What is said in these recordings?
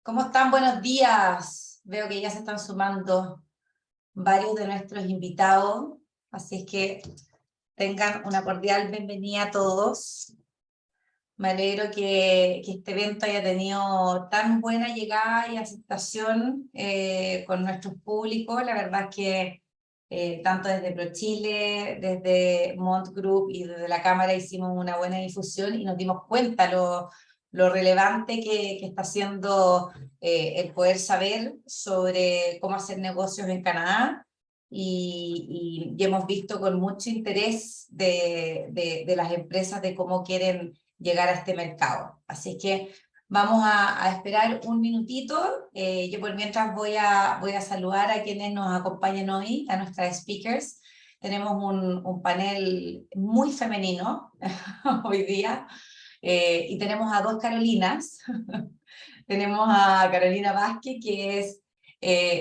¿Cómo están? Buenos días. Veo que ya se están sumando varios de nuestros invitados, así es que tengan una cordial bienvenida a todos. Me alegro que este evento haya tenido tan buena llegada y aceptación con nuestros públicos. La verdad es que tanto desde ProChile, desde Mont Group y desde la Cámara hicimos una buena difusión y nos dimos cuenta lo relevante que está siendo el poder saber sobre cómo hacer negocios en Canadá. Y hemos visto con mucho interés de las empresas de cómo quieren llegar a este mercado. Así que vamos a esperar un minutito. Yo por mientras voy a saludar a quienes nos acompañan hoy, a nuestras speakers. Tenemos un panel muy femenino hoy día y tenemos a dos Carolinas. Tenemos a Carolina Vázquez, que es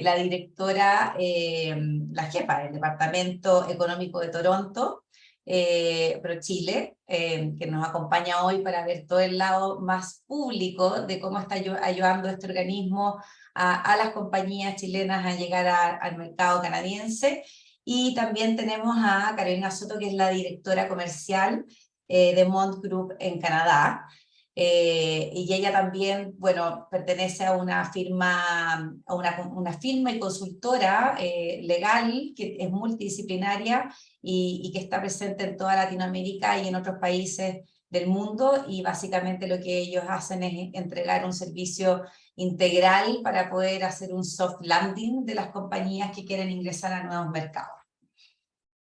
la directora, la jefa del Departamento Económico de Toronto, ProChile, que nos acompaña hoy para ver todo el lado más público de cómo está ayudando este organismo a las compañías chilenas a llegar al mercado canadiense. Y también tenemos a Carolina Soto, que es la directora comercial de Mont Group en Canadá. Y ella también, bueno, pertenece a una firma, una firma y consultora legal que es multidisciplinaria y que está presente en toda Latinoamérica y en otros países del mundo, y básicamente lo que ellos hacen es entregar un servicio integral para poder hacer un soft landing de las compañías que quieren ingresar a nuevos mercados.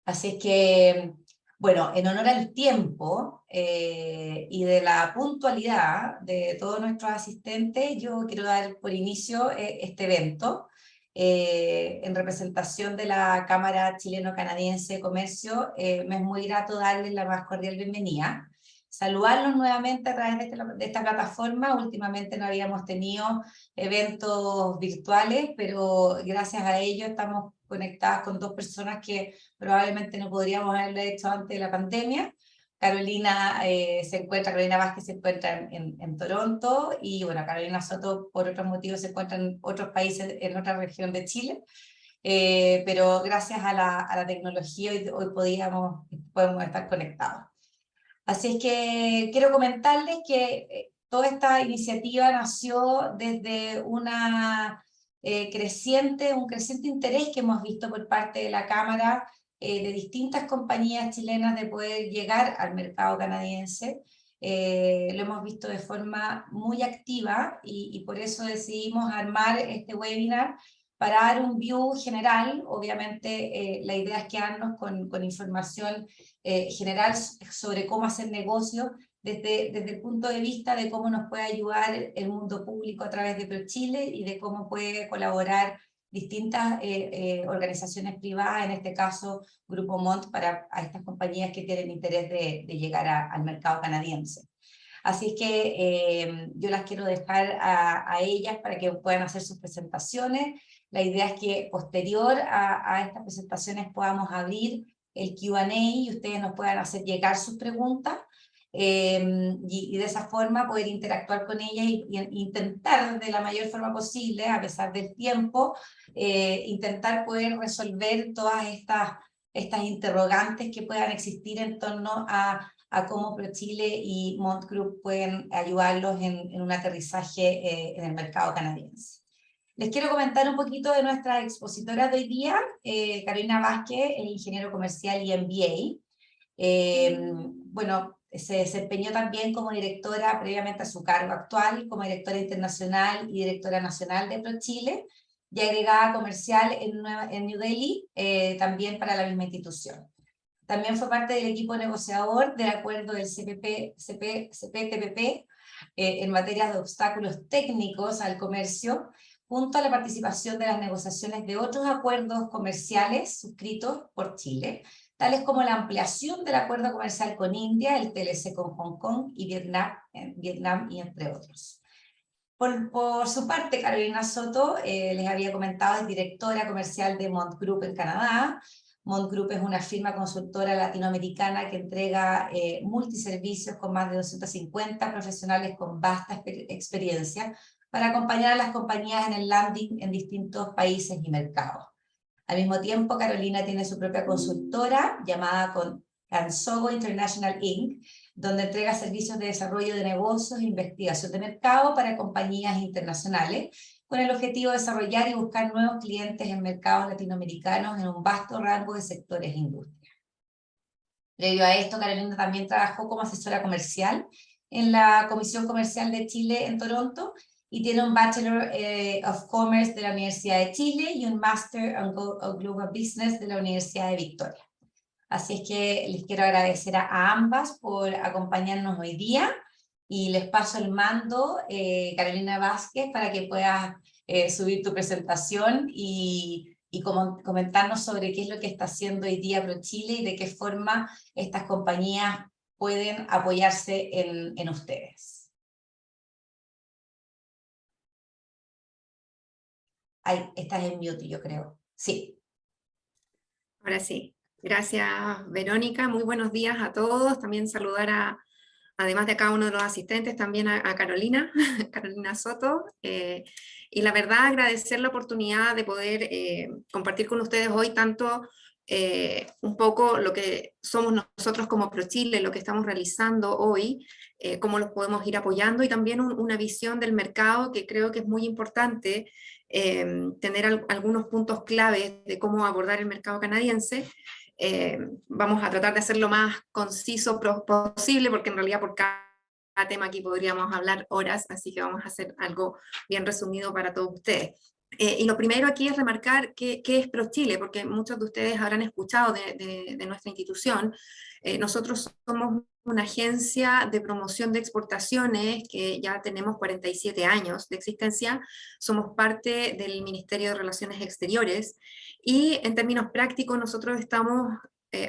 Así es que, bueno, en honor al tiempo y de la puntualidad de todos nuestros asistentes, yo quiero dar por inicio este evento en representación de la Cámara Chileno-Canadiense de Comercio. Me es muy grato darles la más cordial bienvenida. Saludarlos nuevamente a través de esta plataforma. Últimamente no habíamos tenido eventos virtuales, pero gracias a ello estamos conectadas con dos personas que probablemente no podríamos haberlo hecho antes de la pandemia. Carolina Vázquez se encuentra en Toronto, y bueno, Carolina Soto por otros motivos se encuentra en otros países, en otra región de Chile, pero gracias a la tecnología hoy podemos estar conectados. Así es que quiero comentarles que toda esta iniciativa nació desde un creciente interés que hemos visto por parte de la Cámara de distintas compañías chilenas de poder llegar al mercado canadiense. Lo hemos visto de forma muy activa y por eso decidimos armar este webinar para dar un view general. Obviamente la idea es quedarnos con información general sobre cómo hacer negocios desde el punto de vista de cómo nos puede ayudar el mundo público a través de ProChile y de cómo puede colaborar distintas organizaciones privadas, en este caso Grupo Mont, para a estas compañías que tienen interés de llegar al mercado canadiense. Así es que yo las quiero dejar a ellas para que puedan hacer sus presentaciones. La idea es que posterior a estas presentaciones podamos abrir el Q&A y ustedes nos puedan hacer llegar sus preguntas y de esa forma poder interactuar con ellas y intentar de la mayor forma posible, a pesar del tiempo, intentar poder resolver todas estas interrogantes que puedan existir en torno a cómo ProChile y Mont Group pueden ayudarlos en un aterrizaje en el mercado canadiense. Les quiero comentar un poquito de nuestra expositora de hoy día. Carolina Vázquez es ingeniero comercial y MBA. Bueno, se desempeñó también como directora previamente a su cargo actual, como directora internacional y directora nacional de ProChile, y agregada comercial en New Delhi, también para la misma institución. También fue parte del equipo negociador del acuerdo del CPTPP en materia de obstáculos técnicos al comercio, junto a la participación de las negociaciones de otros acuerdos comerciales suscritos por Chile, tales como la ampliación del acuerdo comercial con India, el TLC con Hong Kong y Vietnam y entre otros. Por su parte, Carolina Soto, les había comentado, es directora comercial de Mont Group en Canadá. Mont Group es una firma consultora latinoamericana que entrega multiservicios con más de 250 profesionales con vasta experiencia, para acompañar a las compañías en el landing en distintos países y mercados. Al mismo tiempo, Carolina tiene su propia consultora llamada Cansogo International Inc., donde entrega servicios de desarrollo de negocios e investigación de mercado para compañías internacionales, con el objetivo de desarrollar y buscar nuevos clientes en mercados latinoamericanos en un vasto rango de sectores e industrias. Previo a esto, Carolina también trabajó como asesora comercial en la Comisión Comercial de Chile en Toronto, y tiene un Bachelor of Commerce de la Universidad de Chile y un Master of Global Business de la Universidad de Victoria. Así es que les quiero agradecer a ambas por acompañarnos hoy día, y les paso el mando, Carolina Vázquez, para que puedas subir tu presentación y comentarnos sobre qué es lo que está haciendo hoy día ProChile y de qué forma estas compañías pueden apoyarse en ustedes. Ay, estás en mute, yo creo. Sí. Ahora sí. Gracias, Verónica. Muy buenos días a todos. También saludar además de a cada uno de los asistentes, también a Carolina, Carolina Soto. Y la verdad, agradecer la oportunidad de poder compartir con ustedes hoy tanto un poco lo que somos nosotros como ProChile, lo que estamos realizando hoy, cómo los podemos ir apoyando, y también una visión del mercado que creo que es muy importante, tener algunos puntos claves de cómo abordar el mercado canadiense. Vamos a tratar de hacerlo lo más conciso posible, porque en realidad por cada tema aquí podríamos hablar horas, así que vamos a hacer algo bien resumido para todos ustedes. Y lo primero aquí es remarcar qué es ProChile, porque muchos de ustedes habrán escuchado de nuestra institución. Nosotros somos una agencia de promoción de exportaciones que ya tenemos 47 años de existencia. Somos parte del Ministerio de Relaciones Exteriores, y en términos prácticos nosotros estamos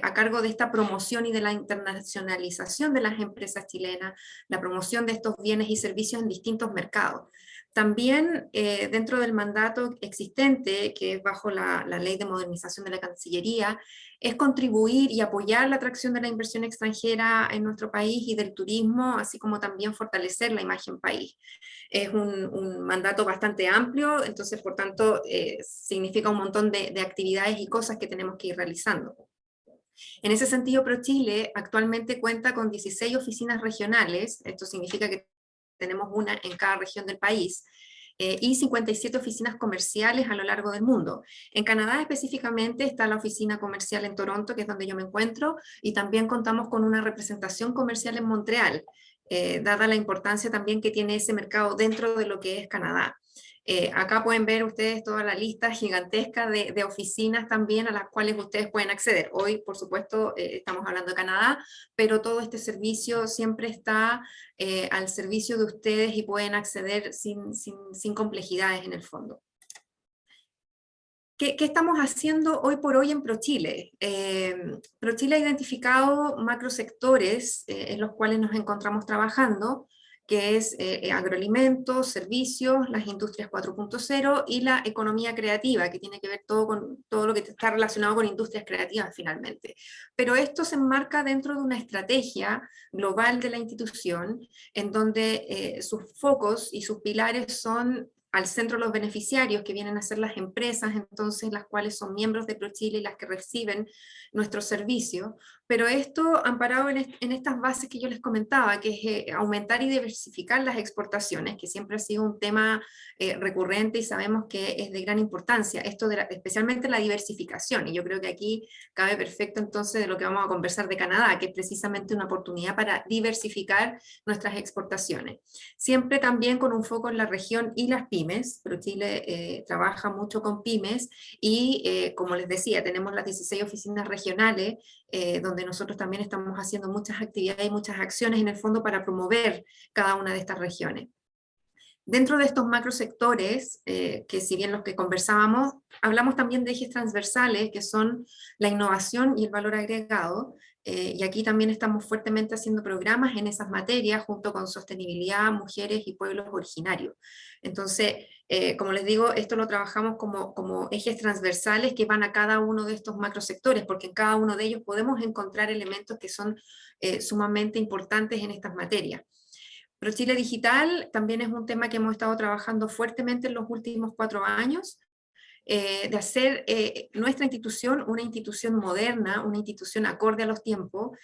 a cargo de esta promoción y de la internacionalización de las empresas chilenas, la promoción de estos bienes y servicios en distintos mercados. También dentro del mandato existente, que es bajo la Ley de Modernización de la Cancillería, es contribuir y apoyar la atracción de la inversión extranjera en nuestro país y del turismo, así como también fortalecer la imagen país. Es un mandato bastante amplio, entonces por tanto significa un montón de actividades y cosas que tenemos que ir realizando. En ese sentido, ProChile actualmente cuenta con 16 oficinas regionales, esto significa que tenemos una en cada región del país, y 57 oficinas comerciales a lo largo del mundo. En Canadá específicamente está la oficina comercial en Toronto, que es donde yo me encuentro, y también contamos con una representación comercial en Montreal, dada la importancia también que tiene ese mercado dentro de lo que es Canadá. Acá pueden ver ustedes toda la lista gigantesca de oficinas también a las cuales ustedes pueden acceder. Hoy, por supuesto, estamos hablando de Canadá, pero todo este servicio siempre está al servicio de ustedes y pueden acceder sin complejidades en el fondo. ¿Qué estamos haciendo hoy por hoy en ProChile? ProChile ha identificado macrosectores en los cuales nos encontramos trabajando, que es agroalimentos, servicios, las industrias 4.0 y la economía creativa, que tiene que ver con todo lo que está relacionado con industrias creativas finalmente. Pero esto se enmarca dentro de una estrategia global de la institución, en donde sus focos y sus pilares son al centro los beneficiarios, que vienen a ser las empresas, entonces las cuales son miembros de ProChile y las que reciben nuestro servicio, pero esto amparado en estas bases que yo les comentaba, que es aumentar y diversificar las exportaciones, que siempre ha sido un tema recurrente y sabemos que es de gran importancia, esto especialmente la diversificación, y yo creo que aquí cabe perfecto entonces de lo que vamos a conversar de Canadá, que es precisamente una oportunidad para diversificar nuestras exportaciones. Siempre también con un foco en la región y las pymes. ProChile trabaja mucho con pymes y como les decía, tenemos las 16 oficinas regionales donde nosotros también estamos haciendo muchas actividades y muchas acciones en el fondo para promover cada una de estas regiones. Dentro de estos macrosectores, que si bien los que conversábamos, hablamos también de ejes transversales, que son la innovación y el valor agregado, y aquí también estamos fuertemente haciendo programas en esas materias, junto con sostenibilidad, mujeres y pueblos originarios. Entonces, como les digo, esto lo trabajamos como ejes transversales que van a cada uno de estos macrosectores, porque en cada uno de ellos podemos encontrar elementos que son sumamente importantes en estas materias. ProChile Digital también es un tema que hemos estado trabajando fuertemente en los últimos 4 años, de hacer nuestra institución una institución moderna, una institución acorde a los tiempos.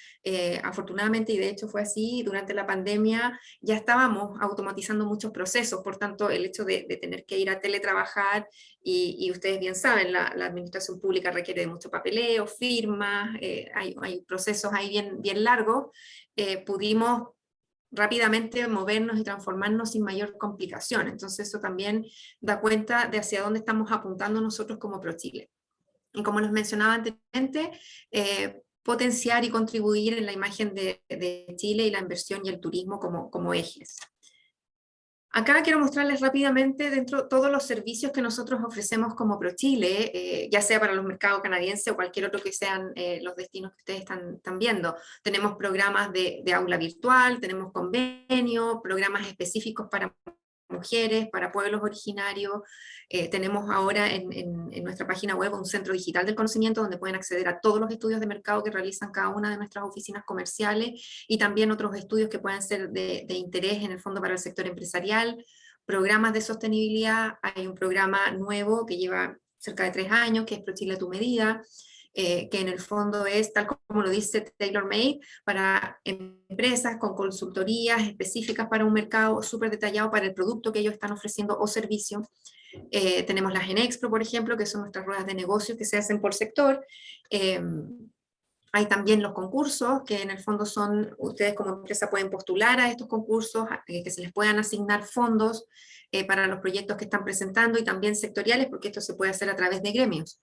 Afortunadamente, y de hecho fue así, durante la pandemia ya estábamos automatizando muchos procesos, por tanto el hecho de tener que ir a teletrabajar, y ustedes bien saben, la administración pública requiere de mucho papeleo, firmas, hay procesos ahí bien largos, pudimos rápidamente movernos y transformarnos sin mayor complicación. Entonces eso también da cuenta de hacia dónde estamos apuntando nosotros como ProChile. Y como les mencionaba anteriormente, potenciar y contribuir en la imagen de Chile y la inversión y el turismo como ejes. Acá quiero mostrarles rápidamente dentro todos los servicios que nosotros ofrecemos como ProChile, ya sea para los mercados canadienses o cualquier otro que sean los destinos que ustedes están viendo. Tenemos programas de aula virtual, tenemos convenio, programas específicos para mujeres, para pueblos originarios. Tenemos ahora en nuestra página web un centro digital del conocimiento donde pueden acceder a todos los estudios de mercado que realizan cada una de nuestras oficinas comerciales, y también otros estudios que puedan ser de interés en el fondo para el sector empresarial. Programas de sostenibilidad, hay un programa nuevo que lleva cerca de 3 años, que es ProChile a tu medida, que en el fondo es, tal como lo dice, tailor-made para empresas con consultorías específicas para un mercado súper detallado para el producto que ellos están ofreciendo o servicio. Tenemos las Genexpro, por ejemplo, que son nuestras ruedas de negocios que se hacen por sector. Hay también los concursos, que en el fondo son, ustedes como empresa pueden postular a estos concursos, que se les puedan asignar fondos para los proyectos que están presentando, y también sectoriales, porque esto se puede hacer a través de gremios.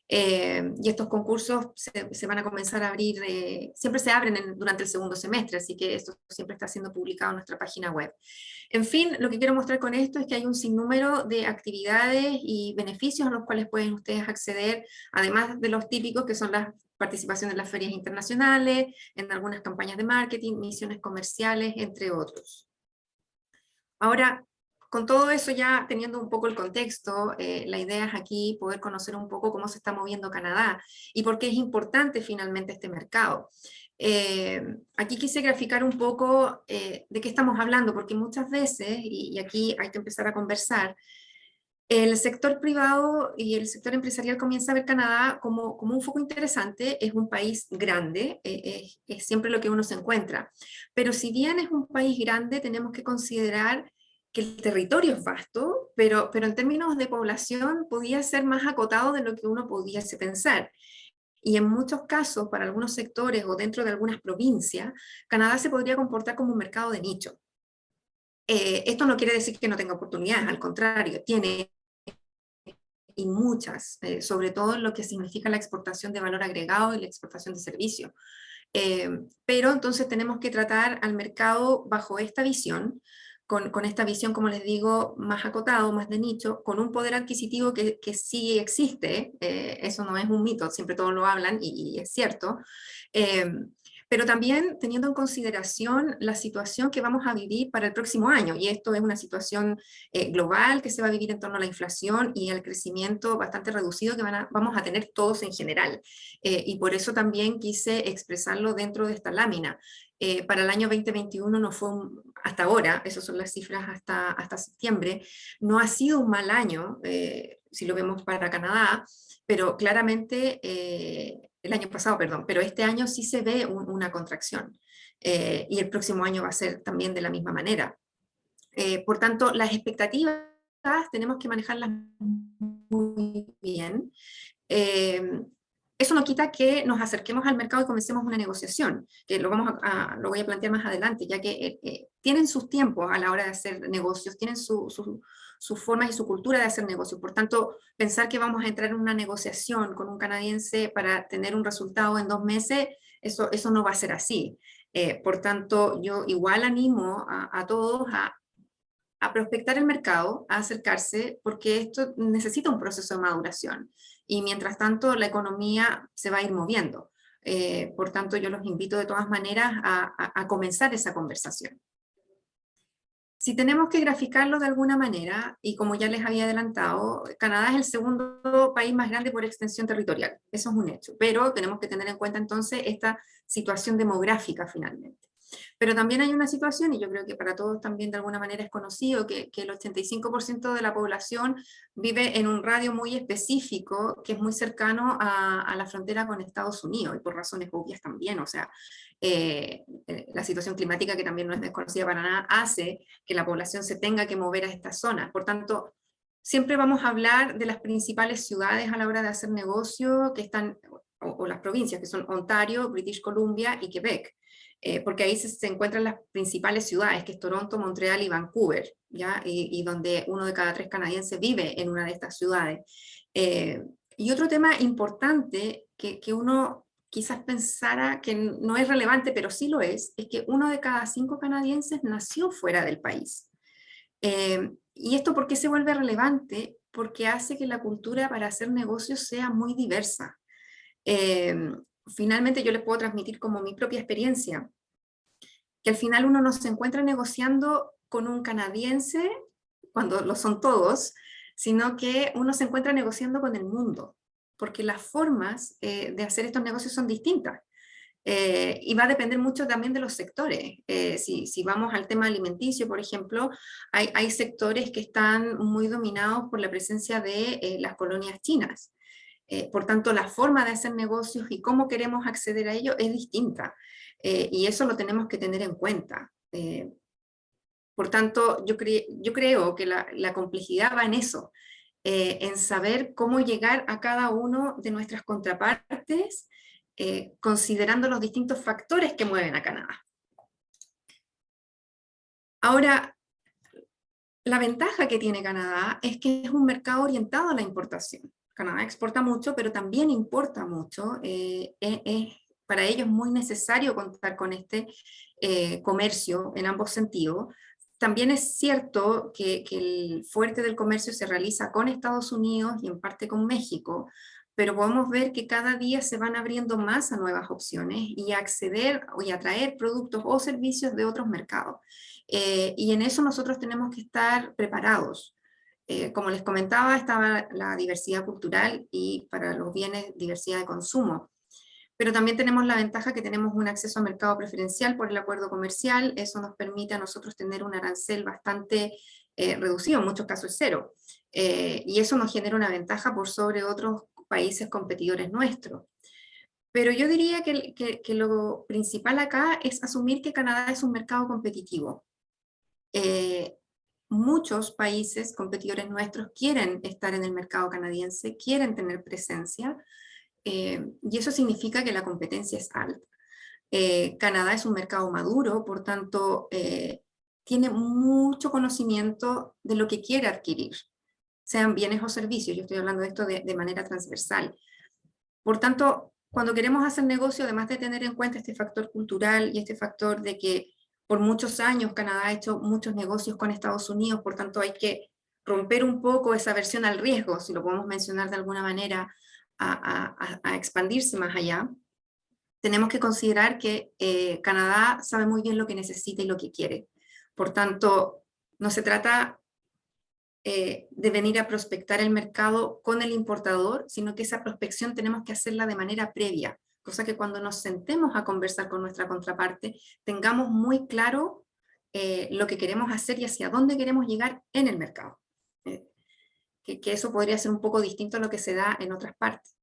Y estos concursos se van a comenzar a abrir, siempre se abren durante el segundo semestre, así que esto siempre está siendo publicado en nuestra página web. En fin, lo que quiero mostrar con esto es que hay un sinnúmero de actividades y beneficios a los cuales pueden ustedes acceder, además de los típicos que son las participación en las ferias internacionales, en algunas campañas de marketing, misiones comerciales, entre otros. Ahora, con todo eso ya teniendo un poco el contexto, la idea es aquí poder conocer un poco cómo se está moviendo Canadá y por qué es importante finalmente este mercado. Aquí quise graficar un poco de qué estamos hablando, porque muchas veces, y aquí hay que empezar a conversar, el sector privado y el sector empresarial comienza a ver Canadá como un foco interesante. Es un país grande, es siempre lo que uno se encuentra. Pero si bien es un país grande, tenemos que considerar que el territorio es vasto, pero en términos de población podía ser más acotado de lo que uno pudiese pensar. Y en muchos casos, para algunos sectores o dentro de algunas provincias, Canadá se podría comportar como un mercado de nicho. Esto no quiere decir que no tenga oportunidades, al contrario, tiene y muchas, sobre todo en lo que significa la exportación de valor agregado y la exportación de servicios. Pero entonces tenemos que tratar al mercado bajo esta visión, con esta visión, como les digo, más acotado, más de nicho, con un poder adquisitivo que sí existe, eso no es un mito, siempre todos lo hablan y es cierto, pero también teniendo en consideración la situación que vamos a vivir para el próximo año, y esto es una situación global que se va a vivir en torno a la inflación y al crecimiento bastante reducido que vamos a tener todos en general, y por eso también quise expresarlo dentro de esta lámina. Para el año 2021 no fue, hasta ahora, esas son las cifras hasta septiembre, no ha sido un mal año, si lo vemos para Canadá, pero claramente el año pasado, perdón, pero este año sí se ve una contracción, y el próximo año va a ser también de la misma manera. Por tanto, las expectativas tenemos que manejarlas muy bien. Eso no quita que nos acerquemos al mercado y comencemos una negociación, que lo voy a plantear más adelante, ya que tienen sus tiempos a la hora de hacer negocios, tienen sus formas y su cultura de hacer negocios. Por tanto, pensar que vamos a entrar en una negociación con un canadiense para tener un resultado en 2 meses, eso no va a ser así. Por tanto, yo igual animo a todos a prospectar el mercado, a acercarse, porque esto necesita un proceso de maduración. Y mientras tanto, la economía se va a ir moviendo. Por tanto, yo los invito de todas maneras a comenzar esa conversación. Si tenemos que graficarlo de alguna manera, y como ya les había adelantado, Canadá es el segundo país más grande por extensión territorial. Eso es un hecho. Pero tenemos que tener en cuenta entonces esta situación demográfica finalmente. Pero también hay una situación, y yo creo que para todos también de alguna manera es conocido, que el 85% de la población vive en un radio muy específico, que es muy cercano a la frontera con Estados Unidos, y por razones obvias también, o sea, la situación climática, que también no es desconocida para nada, hace que la población se tenga que mover a estas zonas. Por tanto, siempre vamos a hablar de las principales ciudades a la hora de hacer negocio, que están, o las provincias, que son Ontario, British Columbia y Quebec. Porque ahí se encuentran las principales ciudades, que es Toronto, Montreal y Vancouver, ¿ya? Y donde 1 de cada 3 canadienses vive en una de estas ciudades. Y otro tema importante que uno quizás pensara que no es relevante, pero sí lo es que 1 de cada 5 canadienses nació fuera del país. ¿Y esto por qué se vuelve relevante? Porque hace que la cultura para hacer negocios sea muy diversa. Finalmente yo les puedo transmitir como mi propia experiencia, que al final uno no se encuentra negociando con un canadiense, cuando lo son todos, sino que uno se encuentra negociando con el mundo, porque las formas de hacer estos negocios son distintas. Y va a depender mucho también de los sectores. Si vamos al tema alimenticio, por ejemplo, hay sectores que están muy dominados por la presencia de las colonias chinas. Por tanto, la forma de hacer negocios y cómo queremos acceder a ello es distinta. Y eso lo tenemos que tener en cuenta. Por tanto, yo creo que la complejidad va en eso, en saber cómo llegar a cada uno de nuestras contrapartes, considerando los distintos factores que mueven a Canadá. Ahora, la ventaja que tiene Canadá es que es un mercado orientado a la importación. Canadá exporta mucho, pero también importa mucho. Para ellos es muy necesario contar con este comercio en ambos sentidos. También es cierto que el fuerte del comercio se realiza con Estados Unidos y en parte con México, pero podemos ver que cada día se van abriendo más a nuevas opciones y a acceder y atraer productos o servicios de otros mercados. Y en eso nosotros tenemos que estar preparados. Como les comentaba, estaba la diversidad cultural y para los bienes, diversidad de consumo. Pero también tenemos la ventaja que tenemos un acceso a mercado preferencial por el acuerdo comercial. Eso nos permite a nosotros tener un arancel bastante reducido, en muchos casos es cero. Y eso nos genera una ventaja por sobre otros países competidores nuestros. Pero yo diría que lo principal acá es asumir que Canadá es un mercado competitivo. Muchos países competidores nuestros quieren estar en el mercado canadiense, quieren tener presencia, y eso significa que la competencia es alta. Canadá es un mercado maduro, por tanto, tiene mucho conocimiento de lo que quiere adquirir, sean bienes o servicios. Yo estoy hablando de esto de manera transversal. Por tanto, cuando queremos hacer negocio, además de tener en cuenta este factor cultural y este factor de que por muchos años Canadá ha hecho muchos negocios con Estados Unidos, por tanto hay que romper un poco esa aversión al riesgo, si lo podemos mencionar de alguna manera, a expandirse más allá. Tenemos que considerar que Canadá sabe muy bien lo que necesita y lo que quiere. Por tanto, no se trata de venir a prospectar el mercado con el importador, sino que esa prospección tenemos que hacerla de manera previa, cosa que cuando nos sentemos a conversar con nuestra contraparte, tengamos muy claro lo que queremos hacer y hacia dónde queremos llegar en el mercado. Que eso podría ser un poco distinto a lo que se da en otras partes.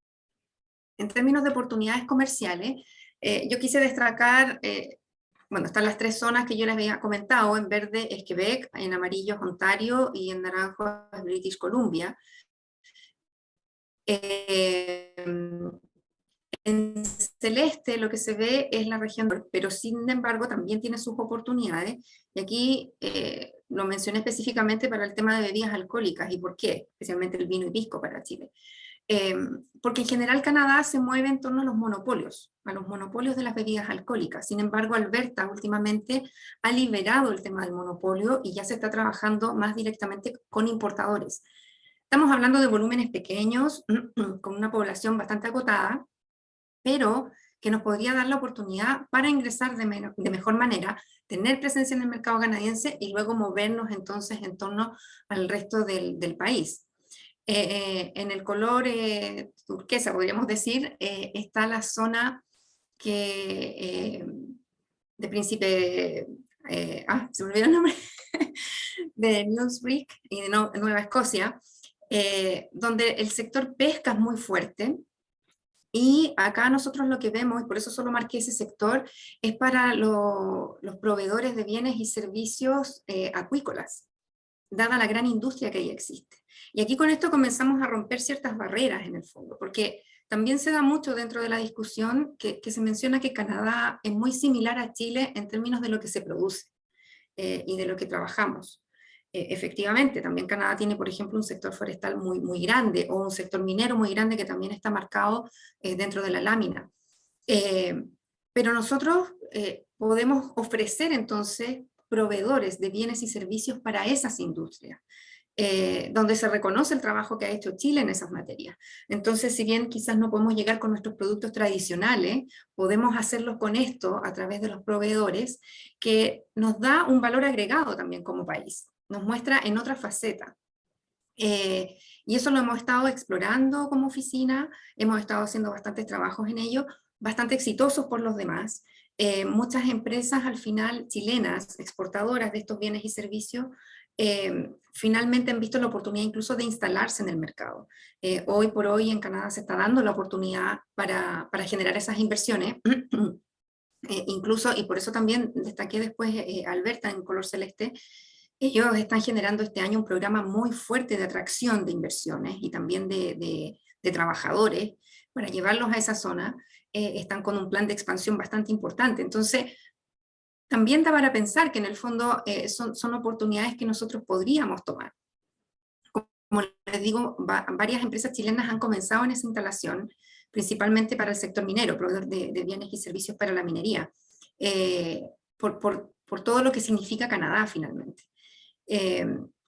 En términos de oportunidades comerciales, yo quise destacar, bueno, están las 3 zonas que yo les había comentado. En verde es Quebec, en amarillo es Ontario y en naranjo es British Columbia. En celeste lo que se ve es la región, pero sin embargo también tiene sus oportunidades. Y aquí lo mencioné específicamente para el tema de bebidas alcohólicas. ¿Y por qué? Especialmente el vino y pisco para Chile. Porque en general Canadá se mueve en torno a los monopolios de las bebidas alcohólicas. Sin embargo, Alberta últimamente ha liberado el tema del monopolio y ya se está trabajando más directamente con importadores. Estamos hablando de volúmenes pequeños, con una población bastante acotada, pero que nos podría dar la oportunidad para ingresar de mejor manera, tener presencia en el mercado canadiense y luego movernos entonces en torno al resto del país. En el color turquesa, podríamos decir, está la zona que de Príncipe, se me olvidó el nombre, de Newsweek y de Nueva Escocia, donde el sector pesca es muy fuerte. Y acá nosotros lo que vemos, y por eso solo marqué ese sector, es para los proveedores de bienes y servicios acuícolas, dada la gran industria que ahí existe. Y aquí con esto comenzamos a romper ciertas barreras en el fondo, porque también se da mucho dentro de la discusión que se menciona que Canadá es muy similar a Chile en términos de lo que se produce y de lo que trabajamos. Efectivamente, también Canadá tiene, por ejemplo, un sector forestal muy, muy grande, o un sector minero muy grande que también está marcado dentro de la lámina. Pero nosotros podemos ofrecer entonces proveedores de bienes y servicios para esas industrias, donde se reconoce el trabajo que ha hecho Chile en esas materias. Entonces, si bien quizás no podemos llegar con nuestros productos tradicionales, podemos hacerlo con esto a través de los proveedores, que nos da un valor agregado también como país, nos muestra en otra faceta. Y eso lo hemos estado explorando como oficina, hemos estado haciendo bastantes trabajos en ello, bastante exitosos por los demás. Muchas empresas al final chilenas, exportadoras de estos bienes y servicios, finalmente han visto la oportunidad incluso de instalarse en el mercado. Hoy por hoy en Canadá se está dando la oportunidad para generar esas inversiones. Incluso, y por eso también destaqué después Alberta en color celeste, ellos están generando este año un programa muy fuerte de atracción de inversiones y también de trabajadores para llevarlos a esa zona. Están con un plan de expansión bastante importante. Entonces, también da para pensar que en el fondo son oportunidades que nosotros podríamos tomar. Como les digo, varias empresas chilenas han comenzado en esa instalación, principalmente para el sector minero, proveedor de bienes y servicios para la minería, por todo lo que significa Canadá finalmente.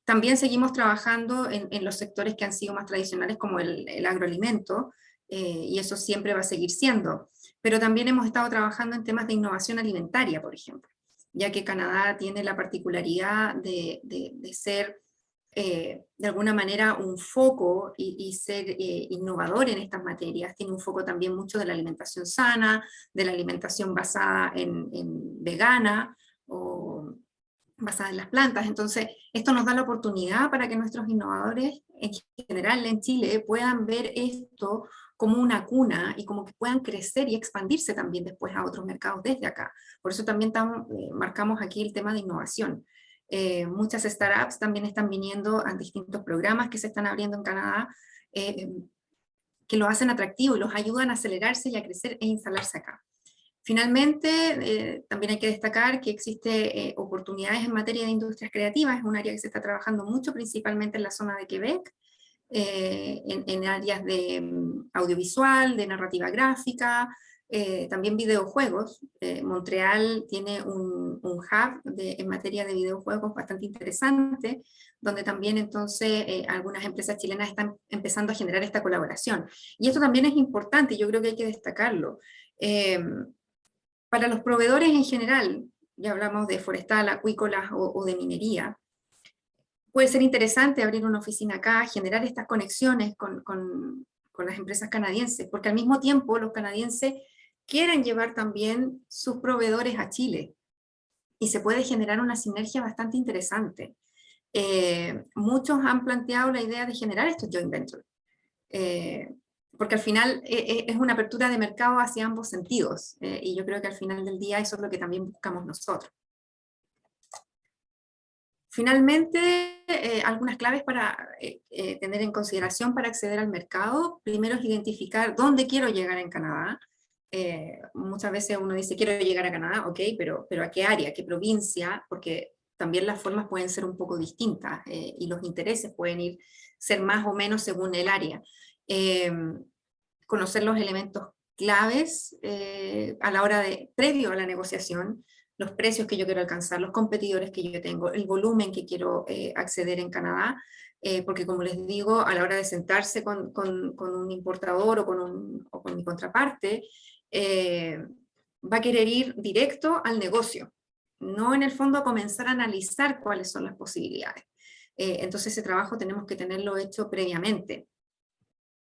También seguimos trabajando en los sectores que han sido más tradicionales como el agroalimento, y eso siempre va a seguir siendo. Pero también hemos estado trabajando en temas de innovación alimentaria, por ejemplo, ya que Canadá tiene la particularidad de ser de alguna manera un foco y ser innovador en estas materias. Tiene un foco también mucho de la alimentación sana, de la alimentación basada en vegana o basada en las plantas. Entonces, esto nos da la oportunidad para que nuestros innovadores en general en Chile puedan ver esto como una cuna y como que puedan crecer y expandirse también después a otros mercados desde acá. Por eso también marcamos aquí el tema de innovación. Muchas startups también están viniendo a distintos programas que se están abriendo en Canadá, que lo hacen atractivo y los ayudan a acelerarse y a crecer e instalarse acá. Finalmente, también hay que destacar que existe oportunidades en materia de industrias creativas, es un área que se está trabajando mucho, principalmente en la zona de Quebec, en áreas de audiovisual, de narrativa gráfica, también videojuegos. Montreal tiene un hub en materia de videojuegos bastante interesante, donde también entonces algunas empresas chilenas están empezando a generar esta colaboración. Y esto también es importante, yo creo que hay que destacarlo. Para los proveedores en general, ya hablamos de forestal, acuícolas o de minería, puede ser interesante abrir una oficina acá, generar estas conexiones con las empresas canadienses, porque al mismo tiempo los canadienses quieren llevar también sus proveedores a Chile y se puede generar una sinergia bastante interesante. Muchos han planteado la idea de generar estos joint ventures, porque al final es una apertura de mercado hacia ambos sentidos, y yo creo que al final del día eso es lo que también buscamos nosotros. Finalmente, algunas claves para tener en consideración para acceder al mercado. Primero es identificar dónde quiero llegar en Canadá. Muchas veces uno dice, quiero llegar a Canadá, ok, pero ¿a qué área, qué provincia? Porque también las formas pueden ser un poco distintas y los intereses pueden ser más o menos según el área. Conocer los elementos claves a la hora previo a la negociación, los precios que yo quiero alcanzar, los competidores que yo tengo, el volumen que quiero acceder en Canadá, porque como les digo, a la hora de sentarse con un importador o con mi contraparte, va a querer ir directo al negocio, no en el fondo a comenzar a analizar cuáles son las posibilidades. Entonces ese trabajo tenemos que tenerlo hecho previamente.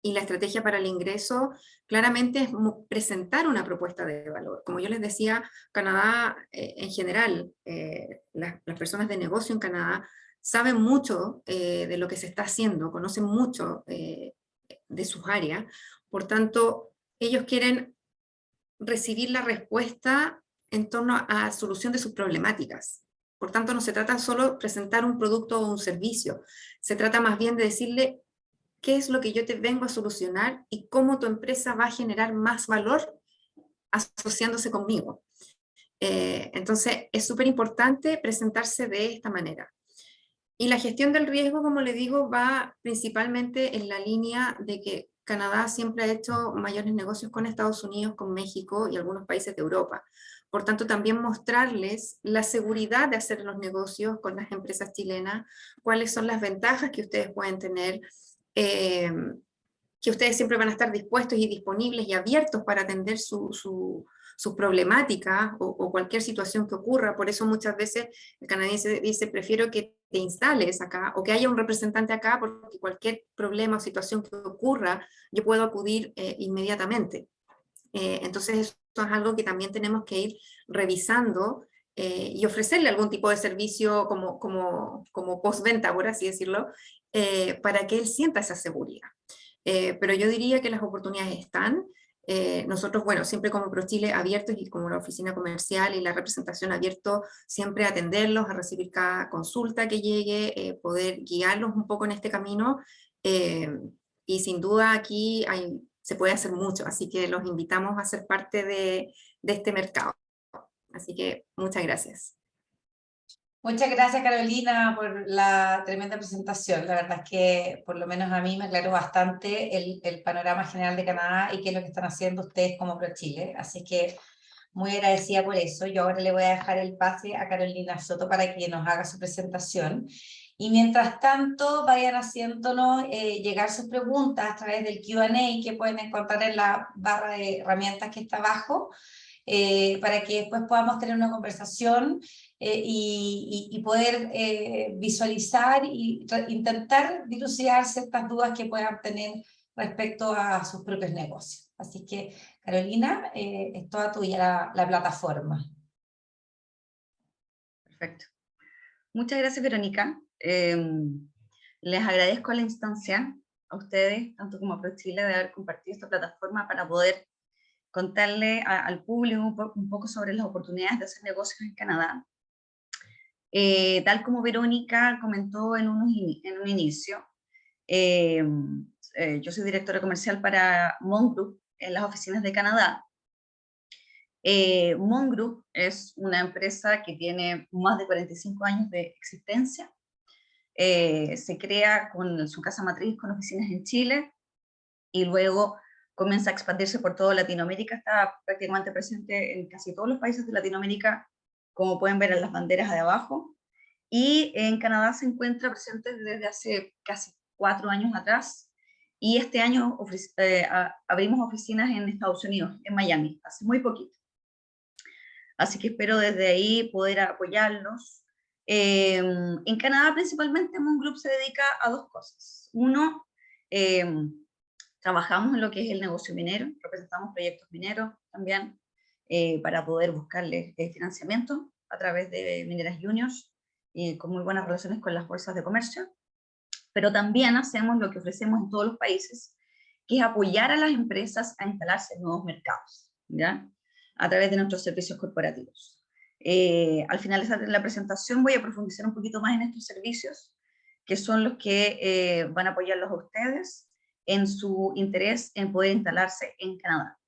y la estrategia para el ingreso claramente es presentar una propuesta de valor. Como yo les decía, Canadá en general, las personas de negocio en Canadá saben mucho de lo que se está haciendo, conocen mucho de sus áreas, por tanto, ellos quieren recibir la respuesta en torno a solución de sus problemáticas. Por tanto, no se trata solo de presentar un producto o un servicio, se trata más bien de decirle qué es lo que yo te vengo a solucionar y cómo tu empresa va a generar más valor asociándose conmigo. Entonces, es súper importante presentarse de esta manera. Y la gestión del riesgo, como le digo, va principalmente en la línea de que Canadá siempre ha hecho mayores negocios con Estados Unidos, con México y algunos países de Europa. Por tanto, también mostrarles la seguridad de hacer los negocios con las empresas chilenas, cuáles son las ventajas que ustedes pueden tener, que ustedes siempre van a estar dispuestos y disponibles y abiertos para atender sus problemáticas o cualquier situación que ocurra. Por eso muchas veces el canadiense dice, prefiero que te instales acá o que haya un representante acá, porque cualquier problema o situación que ocurra, yo puedo acudir inmediatamente. Entonces eso es algo que también tenemos que ir revisando y ofrecerle algún tipo de servicio como postventa, por así decirlo, para que él sienta esa seguridad. Pero yo diría que las oportunidades están. Nosotros, bueno, siempre como ProChile abiertos y como la oficina comercial y la representación abierto, siempre a atenderlos, a recibir cada consulta que llegue, poder guiarlos un poco en este camino. Y sin duda aquí se puede hacer mucho, así que los invitamos a ser parte de este mercado. Así que muchas gracias. Muchas gracias, Carolina, por la tremenda presentación. La verdad es que por lo menos a mí me aclaró bastante el panorama general de Canadá y qué es lo que están haciendo ustedes como ProChile. Así que muy agradecida por eso. Yo ahora le voy a dejar el pase a Carolina Soto para que nos haga su presentación. Y mientras tanto, vayan haciéndonos llegar sus preguntas a través del Q&A que pueden encontrar en la barra de herramientas que está abajo, para que después podamos tener una conversación y poder visualizar y intentar dilucidar ciertas dudas que puedan tener respecto a sus propios negocios. Así que, Carolina, es toda tuya la plataforma. Perfecto. Muchas gracias, Verónica. Les agradezco la instancia a ustedes, tanto como a ProChile, de haber compartido esta plataforma para poder contarle al público un poco sobre las oportunidades de hacer negocios en Canadá. Tal como Verónica comentó en un inicio, yo soy directora comercial para Mon Group en las oficinas de Canadá. Mon Group es una empresa que tiene más de 45 años de existencia. Se crea con su casa matriz con oficinas en Chile y luego comienza a expandirse por toda Latinoamérica. Está prácticamente presente en casi todos los países de Latinoamérica, como pueden ver en las banderas de abajo. Y en Canadá se encuentra presente desde hace casi 4 años atrás. Y este año abrimos oficinas en Estados Unidos, en Miami, hace muy poquito. Así que espero desde ahí poder apoyarlos. En Canadá principalmente Mon Group se dedica a 2 cosas. Uno, trabajamos en lo que es el negocio minero, representamos proyectos mineros también para poder buscarles financiamiento a través de Mineras Juniors y con muy buenas relaciones con las bolsas de comercio. Pero también hacemos lo que ofrecemos en todos los países, que es apoyar a las empresas a instalarse en nuevos mercados, ¿ya? A través de nuestros servicios corporativos. Al finalizar la presentación voy a profundizar un poquito más en estos servicios, que son los que van a apoyarlos a ustedes en su interés en poder instalarse en Canadá.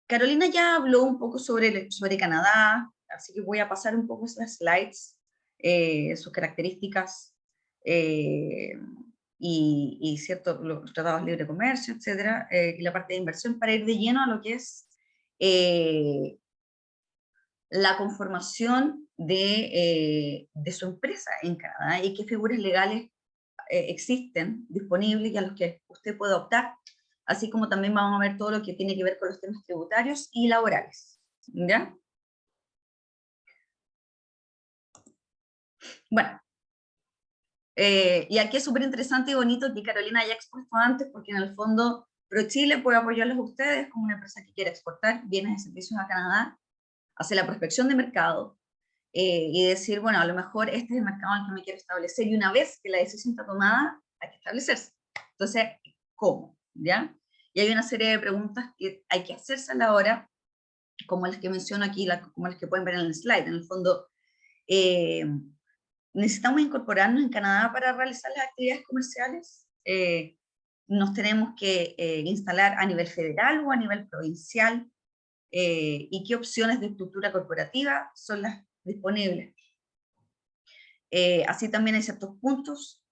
Carolina ya habló un poco sobre Canadá, así que voy a pasar un poco esas slides, sus características y cierto, los tratados de libre comercio, etcétera, y la parte de inversión para ir de lleno a lo que es la conformación de su empresa en Canadá y qué figuras legales existen disponibles y a los que usted puede optar, así como también vamos a ver todo lo que tiene que ver con los temas tributarios y laborales, ¿ya? Bueno, Y aquí es súper interesante y bonito que Carolina haya expuesto antes, porque en el fondo ProChile puede apoyarlos a ustedes como una empresa que quiere exportar bienes y servicios a Canadá, hacer la prospección de mercado, y decir, bueno, a lo mejor este es el mercado en el que me quiero establecer, y una vez que la decisión está tomada, hay que establecerse. Entonces, ¿cómo? ¿Ya? Y hay una serie de preguntas que hay que hacerse a la hora, como las que menciono aquí, como las que pueden ver en el slide. En el fondo, necesitamos incorporarnos en Canadá para realizar las actividades comerciales. Nos tenemos que instalar a nivel federal o a nivel provincial, y qué opciones de estructura corporativa son las disponibles. Así también hay ciertos puntos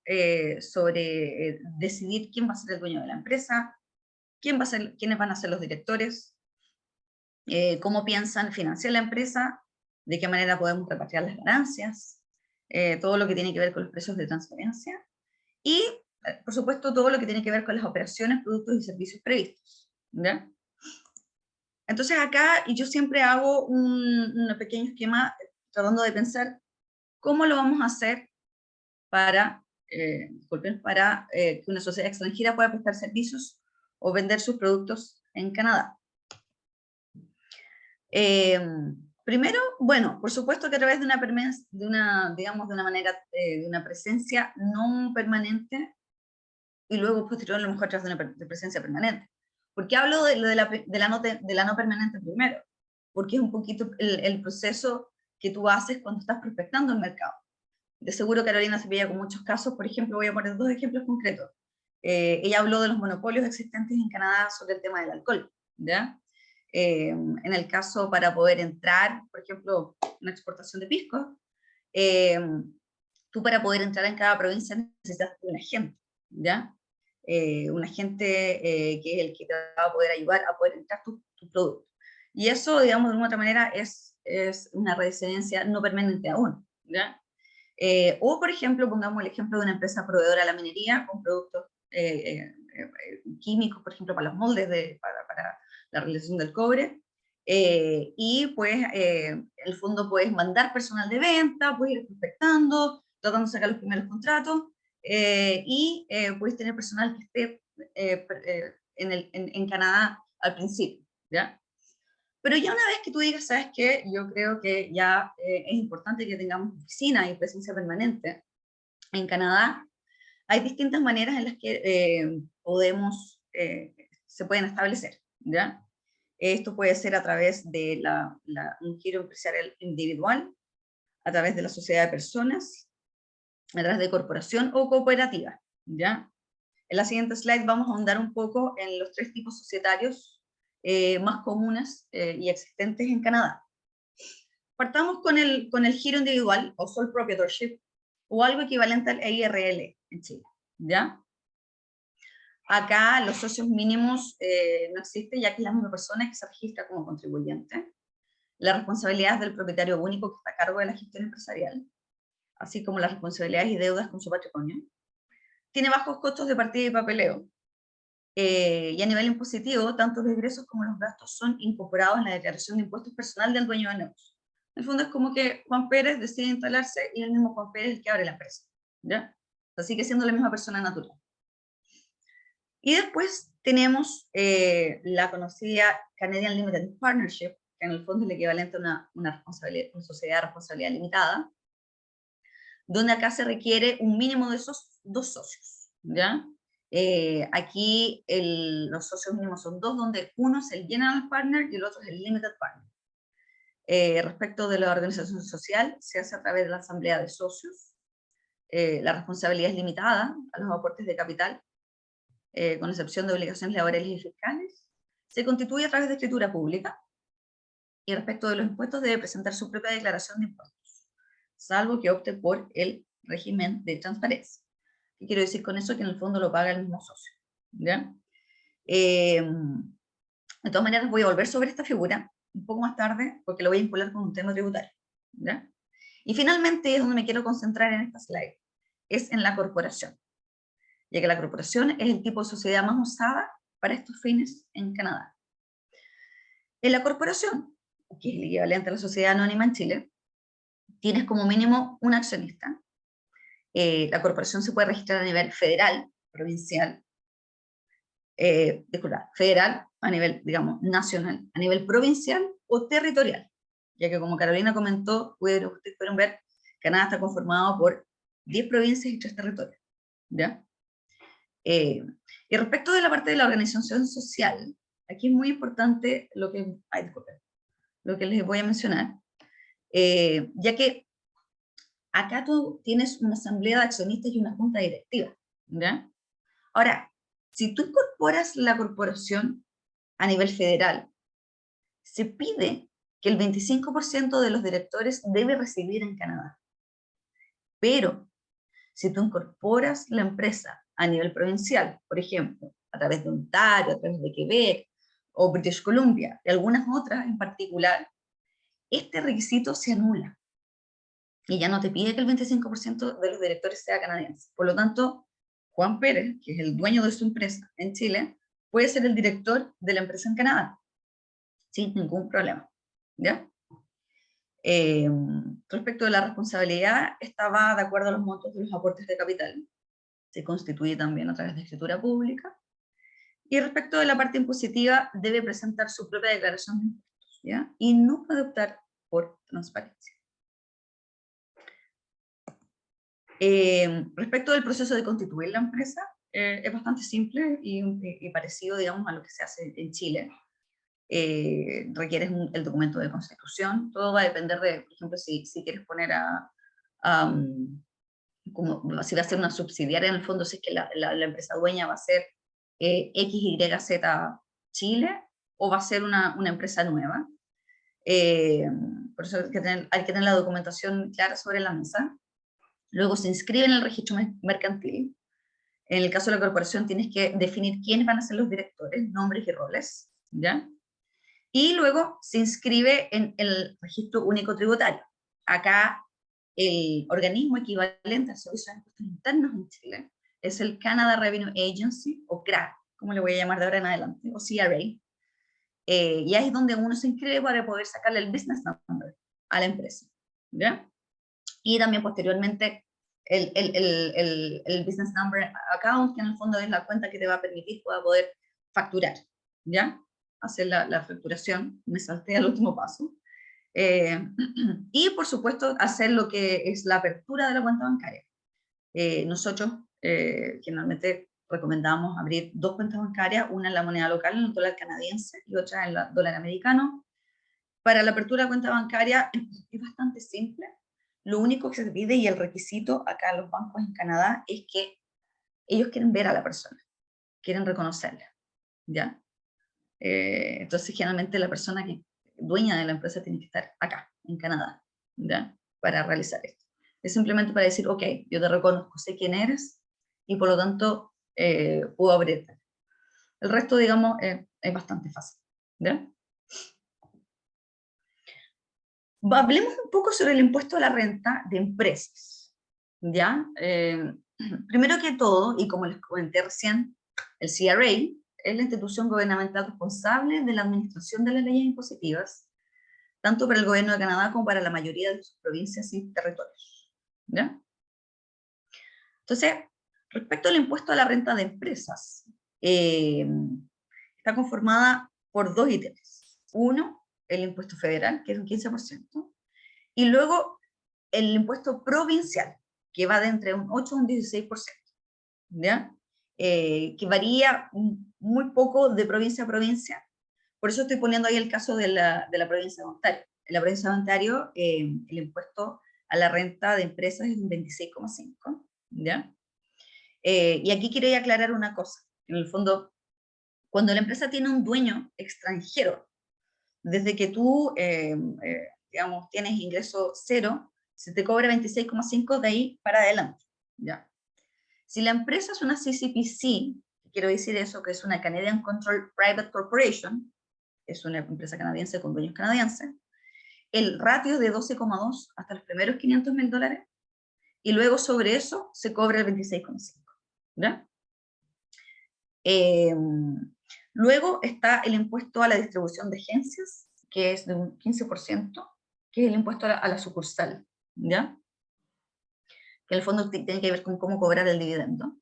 sobre decidir quién va a ser el dueño de la empresa, quiénes van a ser los directores, cómo piensan financiar la empresa, de qué manera podemos repatriar las ganancias, todo lo que tiene que ver con los precios de transferencia, y por supuesto todo lo que tiene que ver con las operaciones, productos y servicios previstos, ¿ya? Entonces acá yo siempre hago un pequeño esquema tratando de pensar cómo lo vamos a hacer para que una sociedad extranjera pueda prestar servicios o vender sus productos en Canadá. Primero, bueno, por supuesto que a través de una presencia no permanente, y luego posterior a lo mejor a través de presencia permanente. ¿Por qué hablo de la no permanente primero? Porque es un poquito el proceso que tú haces cuando estás prospectando el mercado. De seguro Carolina se pilla con muchos casos, por ejemplo, voy a poner 2 ejemplos concretos. Ella habló de los monopolios existentes en Canadá sobre el tema del alcohol, ¿ya? En el caso para poder entrar, por ejemplo, una exportación de pisco, tú para poder entrar en cada provincia necesitas un agente, ¿ya? Un agente que es el que te va a poder ayudar a poder entrar tu producto. Y eso, digamos, de una otra manera es una residencia no permanente aún, ¿ya? O, por ejemplo, pongamos el ejemplo de una empresa proveedora a la minería con productos químicos, por ejemplo, para los moldes, para la realización del cobre, y pues el fondo puedes mandar personal de venta, puedes ir prospectando, tratando de sacar los primeros contratos, y puedes tener personal que esté en Canadá al principio, ¿ya? Pero ya una vez que tú digas, ¿sabes qué? Yo creo que ya es importante que tengamos oficina y presencia permanente en Canadá. Hay distintas maneras en las que se pueden establecer, ¿ya? Esto puede ser a través de un giro empresarial individual, a través de la sociedad de personas, a través de corporación o cooperativa, ¿ya? En la siguiente slide vamos a ahondar un poco en los 3 tipos societarios más comunes y existentes en Canadá. Partamos con el giro individual o sole proprietorship, o algo equivalente al EIRL en Chile, ¿ya? Acá los socios mínimos no existen, ya que es la misma persona que se registra como contribuyente. La responsabilidad es del propietario único que está a cargo de la gestión empresarial, así como las responsabilidades y deudas con su patrimonio. Tiene bajos costos de partida y papeleo. Y a nivel impositivo, tanto los ingresos como los gastos son incorporados en la declaración de impuestos personal del dueño de negocio. En el fondo es como que Juan Pérez decide instalarse y el mismo Juan Pérez es el que abre la empresa, ¿ya? O sea, sigue siendo la misma persona natural. Y después tenemos la conocida Canadian Limited Partnership, que en el fondo es el equivalente a una sociedad de responsabilidad limitada, donde acá se requiere un mínimo de esos 2 socios, ¿ya? Aquí los socios mínimos son 2, donde uno es el General Partner y el otro es el Limited Partner. Respecto de la organización social, se hace a través de la asamblea de socios. La responsabilidad es limitada a los aportes de capital, con excepción de obligaciones laborales y fiscales. Se constituye a través de escritura pública, y respecto de los impuestos debe presentar su propia declaración de impuestos, salvo que opte por el régimen de transparencia. ¿Qué quiero decir con eso? Que en el fondo lo paga el mismo socio, ¿ya? De todas maneras voy a volver sobre esta figura un poco más tarde, porque lo voy a vincular con un tema tributario, ¿ya? Y finalmente es donde me quiero concentrar en esta slide, es en la corporación, ya que la corporación es el tipo de sociedad más usada para estos fines en Canadá. En la corporación, que es el equivalente a la sociedad anónima en Chile, tienes como mínimo un accionista, la corporación se puede registrar a nivel federal, provincial, disculpa, federal, a nivel, digamos, nacional, a nivel provincial o territorial, ya que como Carolina comentó, ustedes pueden ver, Canadá está conformado por 10 provincias y 3 territorios, ¿ya? Y respecto de la parte de la organización social, aquí es muy importante lo que les voy a mencionar, ya que acá tú tienes una asamblea de accionistas y una junta directiva, ¿ya? Ahora, si tú incorporas la corporación a nivel federal, se pide que el 25% de los directores debe residir en Canadá. Pero, si tú incorporas la empresa a nivel provincial, por ejemplo, a través de Ontario, a través de Quebec, o British Columbia, y algunas otras en particular, este requisito se anula. Y ya no te pide que el 25% de los directores sea canadiense. Por lo tanto, Juan Pérez, que es el dueño de su empresa en Chile, puede ser el director de la empresa en Canadá, sin ningún problema, ¿ya? Respecto de la responsabilidad, estaba de acuerdo a los montos de los aportes de capital, se constituye también a través de escritura pública, y respecto de la parte impositiva, debe presentar su propia declaración de impuestos, ¿ya? Y no puede optar por transparencia. Respecto del proceso de constituir la empresa, es bastante simple y parecido, digamos, a lo que se hace en Chile. Requieres el documento de constitución, todo va a depender de, por ejemplo, si quieres poner como, si va a ser una subsidiaria en el fondo, si es que la empresa dueña va a ser XYZ Chile, o va a ser una empresa nueva. Por eso hay que tener la documentación clara sobre la mesa. Luego se inscribe en el registro mercantil. En el caso de la corporación tienes que definir quiénes van a ser los directores, nombres y roles, ¿ya? Y luego se inscribe en el registro único tributario. Acá el organismo equivalente al Servicio de Impuestos Internos en Chile es el Canada Revenue Agency, o CRA, como le voy a llamar de ahora en adelante, o CRA. Y ahí es donde uno se inscribe para poder sacarle el business number a la empresa, ¿ya? Y también posteriormente el business number account, que en el fondo es la cuenta que te va a permitir poder facturar, ¿ya? Hacer la facturación, me salté al último paso. Y por supuesto hacer lo que es la apertura de la cuenta bancaria. Nosotros generalmente recomendamos abrir 2 cuentas bancarias, una en la moneda local, en el dólar canadiense, y otra en el dólar americano. Para la apertura de cuenta bancaria es bastante simple. Lo único que se pide, y el requisito acá en los bancos en Canadá, es que ellos quieren ver a la persona, quieren reconocerla, ¿ya? Entonces generalmente la persona que dueña de la empresa tiene que estar acá, en Canadá, ¿ya? Para realizar esto. Es simplemente para decir, ok, yo te reconozco, sé quién eres, y por lo tanto puedo abrirte. El resto, digamos, es bastante fácil, ¿ya? Hablemos un poco sobre el impuesto a la renta de empresas, ¿ya? Primero que todo, y como les comenté recién, el CRA es la institución gubernamental responsable de la administración de las leyes impositivas, tanto para el gobierno de Canadá como para la mayoría de sus provincias y territorios, ¿ya? Entonces, respecto al impuesto a la renta de empresas, está conformada por 2 ítems. Uno, el impuesto federal, que es un 15%, y luego el impuesto provincial, que va de entre un 8 a un 16%, ¿ya? Que varía muy poco de provincia a provincia. Por eso estoy poniendo ahí el caso de la provincia de Ontario. En la provincia de Ontario, el impuesto a la renta de empresas es un 26,5%, ¿ya? Y aquí quería aclarar una cosa. En el fondo, cuando la empresa tiene un dueño extranjero, desde que tú, digamos, tienes ingreso cero, se te cobra 26,5 de ahí para adelante, ¿ya? Si la empresa es una CCPC, quiero decir eso, que es una Canadian Control Private Corporation, es una empresa canadiense con dueños canadienses, el ratio es de 12,2 hasta los primeros $500,000, y luego sobre eso se cobra el 26,5, ¿ya? Luego está el impuesto a la distribución de agencias, que es de un 15%, que es el impuesto a la sucursal, ¿ya? que en el fondo tiene que ver con cómo cobrar el dividendo.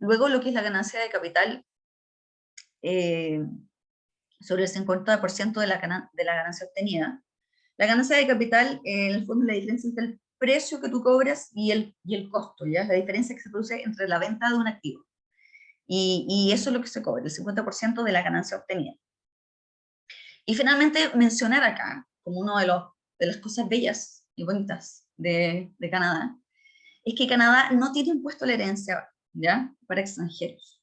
Luego lo que es la ganancia de capital, sobre el 50% de la ganancia obtenida. La ganancia de capital, en el fondo, es la diferencia entre el precio que tú cobras y el costo, ¿ya? Es la diferencia que se produce entre la venta de un activo. Y eso es lo que se cobra, el 50% de la ganancia obtenida. Y finalmente, mencionar acá, como una de las cosas bellas y bonitas de Canadá, es que Canadá no tiene impuesto a la herencia, ¿ya? Para extranjeros.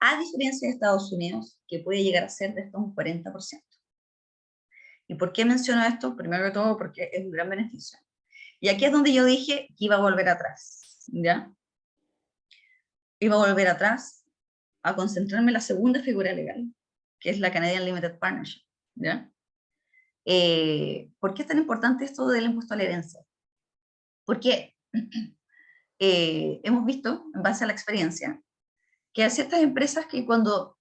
A diferencia de Estados Unidos, que puede llegar a ser de hasta un 40%. ¿Y por qué menciono esto? Primero que todo, porque es un gran beneficio. Y aquí es donde yo dije que iba a volver atrás, ¿ya? Iba a volver atrás a concentrarme en la segunda figura legal, que es la Canadian Limited Partnership, ¿ya? ¿Por qué es tan importante esto del impuesto a la herencia? Porque hemos visto, en base a la experiencia, que hay ciertas empresas que cuando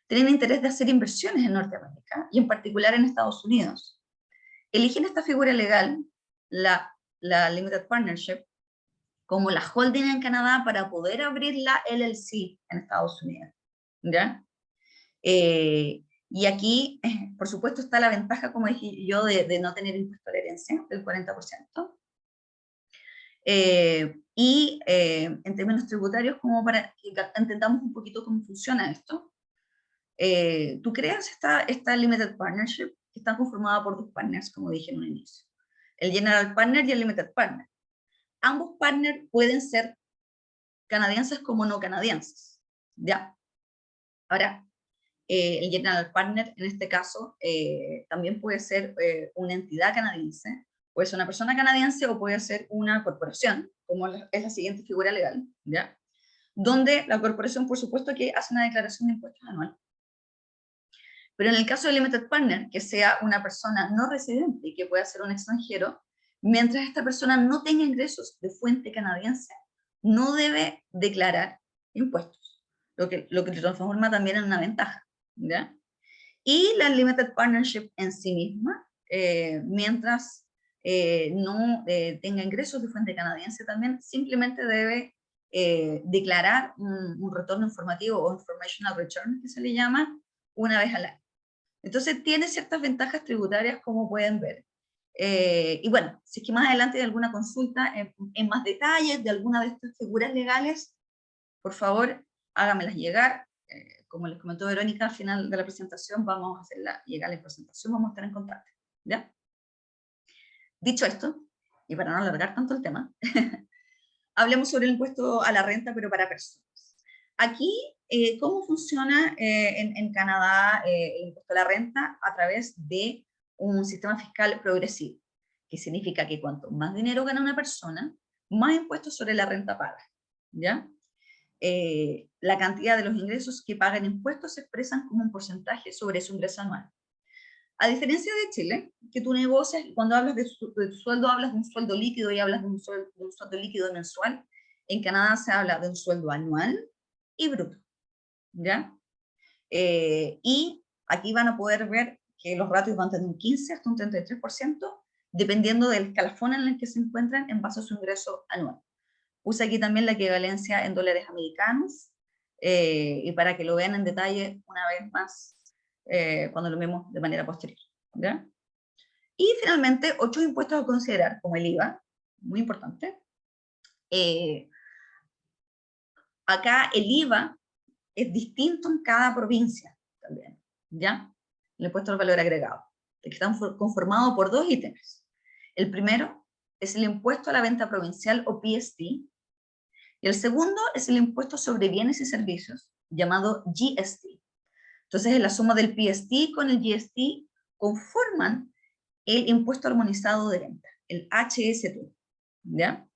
tienen interés de hacer inversiones en Norteamérica, y en particular en Estados Unidos, eligen esta figura legal, la Limited Partnership, como la holding en Canadá para poder abrir la LLC en Estados Unidos, ¿ya? Y aquí, por supuesto, está la ventaja, como dije yo, de no tener impuesto a la herencia, del 40%. En términos tributarios, como para que entendamos un poquito cómo funciona esto, tú creas esta Limited Partnership, que está conformada por dos partners, como dije en un inicio. El General Partner y el Limited Partner. Ambos partners pueden ser canadienses como no canadienses, ¿ya? Ahora, el General Partner, en este caso, también puede ser una entidad canadiense, puede ser una persona canadiense o puede ser una corporación, como es la siguiente figura legal, ¿ya? Donde la corporación, por supuesto, que hace una declaración de impuestos anual. Pero en el caso del Limited Partner, que sea una persona no residente y que pueda ser un extranjero, mientras esta persona no tenga ingresos de fuente canadiense, no debe declarar impuestos, lo que lo transforma también en una ventaja, ¿ya? Y la Limited Partnership en sí misma, mientras no tenga ingresos de fuente canadiense también, simplemente debe declarar un retorno informativo o informational return, que se le llama, una vez al año. Entonces tiene ciertas ventajas tributarias, como pueden ver. Y bueno, si es que más adelante hay alguna consulta en más detalles de alguna de estas figuras legales, por favor, hágamelas llegar. Como les comentó Verónica, al final de la presentación vamos a hacerla llegar la presentación, vamos a estar en contacto, ¿ya? Dicho esto, y para no alargar tanto el tema, hablemos sobre el impuesto a la renta, pero para personas. Aquí, ¿cómo funciona en Canadá el impuesto a la renta? A través de un sistema fiscal progresivo, que significa que cuanto más dinero gana una persona, más impuestos sobre la renta paga, ¿ya? La cantidad de los ingresos que pagan impuestos se expresan como un porcentaje sobre su ingreso anual. A diferencia de Chile, que tú negocias, cuando hablas de tu sueldo, hablas de un sueldo líquido y hablas de un sueldo líquido mensual. En Canadá se habla de un sueldo anual y bruto, ¿ya? Y aquí van a poder ver que los ratios van desde un 15 hasta un 33%, dependiendo del escalafón en el que se encuentran en base a su ingreso anual. Puse aquí también la equivalencia en dólares americanos, y para que lo vean en detalle una vez más, cuando lo vemos de manera posterior, ¿ya? Y finalmente, 8 impuestos a considerar, como el IVA, muy importante. Acá el IVA es distinto en cada provincia también, ¿ya? El impuesto al valor agregado, que está conformado por 2 ítems. El primero es el impuesto a la venta provincial o PST, y el segundo es el impuesto sobre bienes y servicios, llamado GST. Entonces, la suma del PST con el GST conforman el impuesto armonizado de venta, el HST, ¿ya?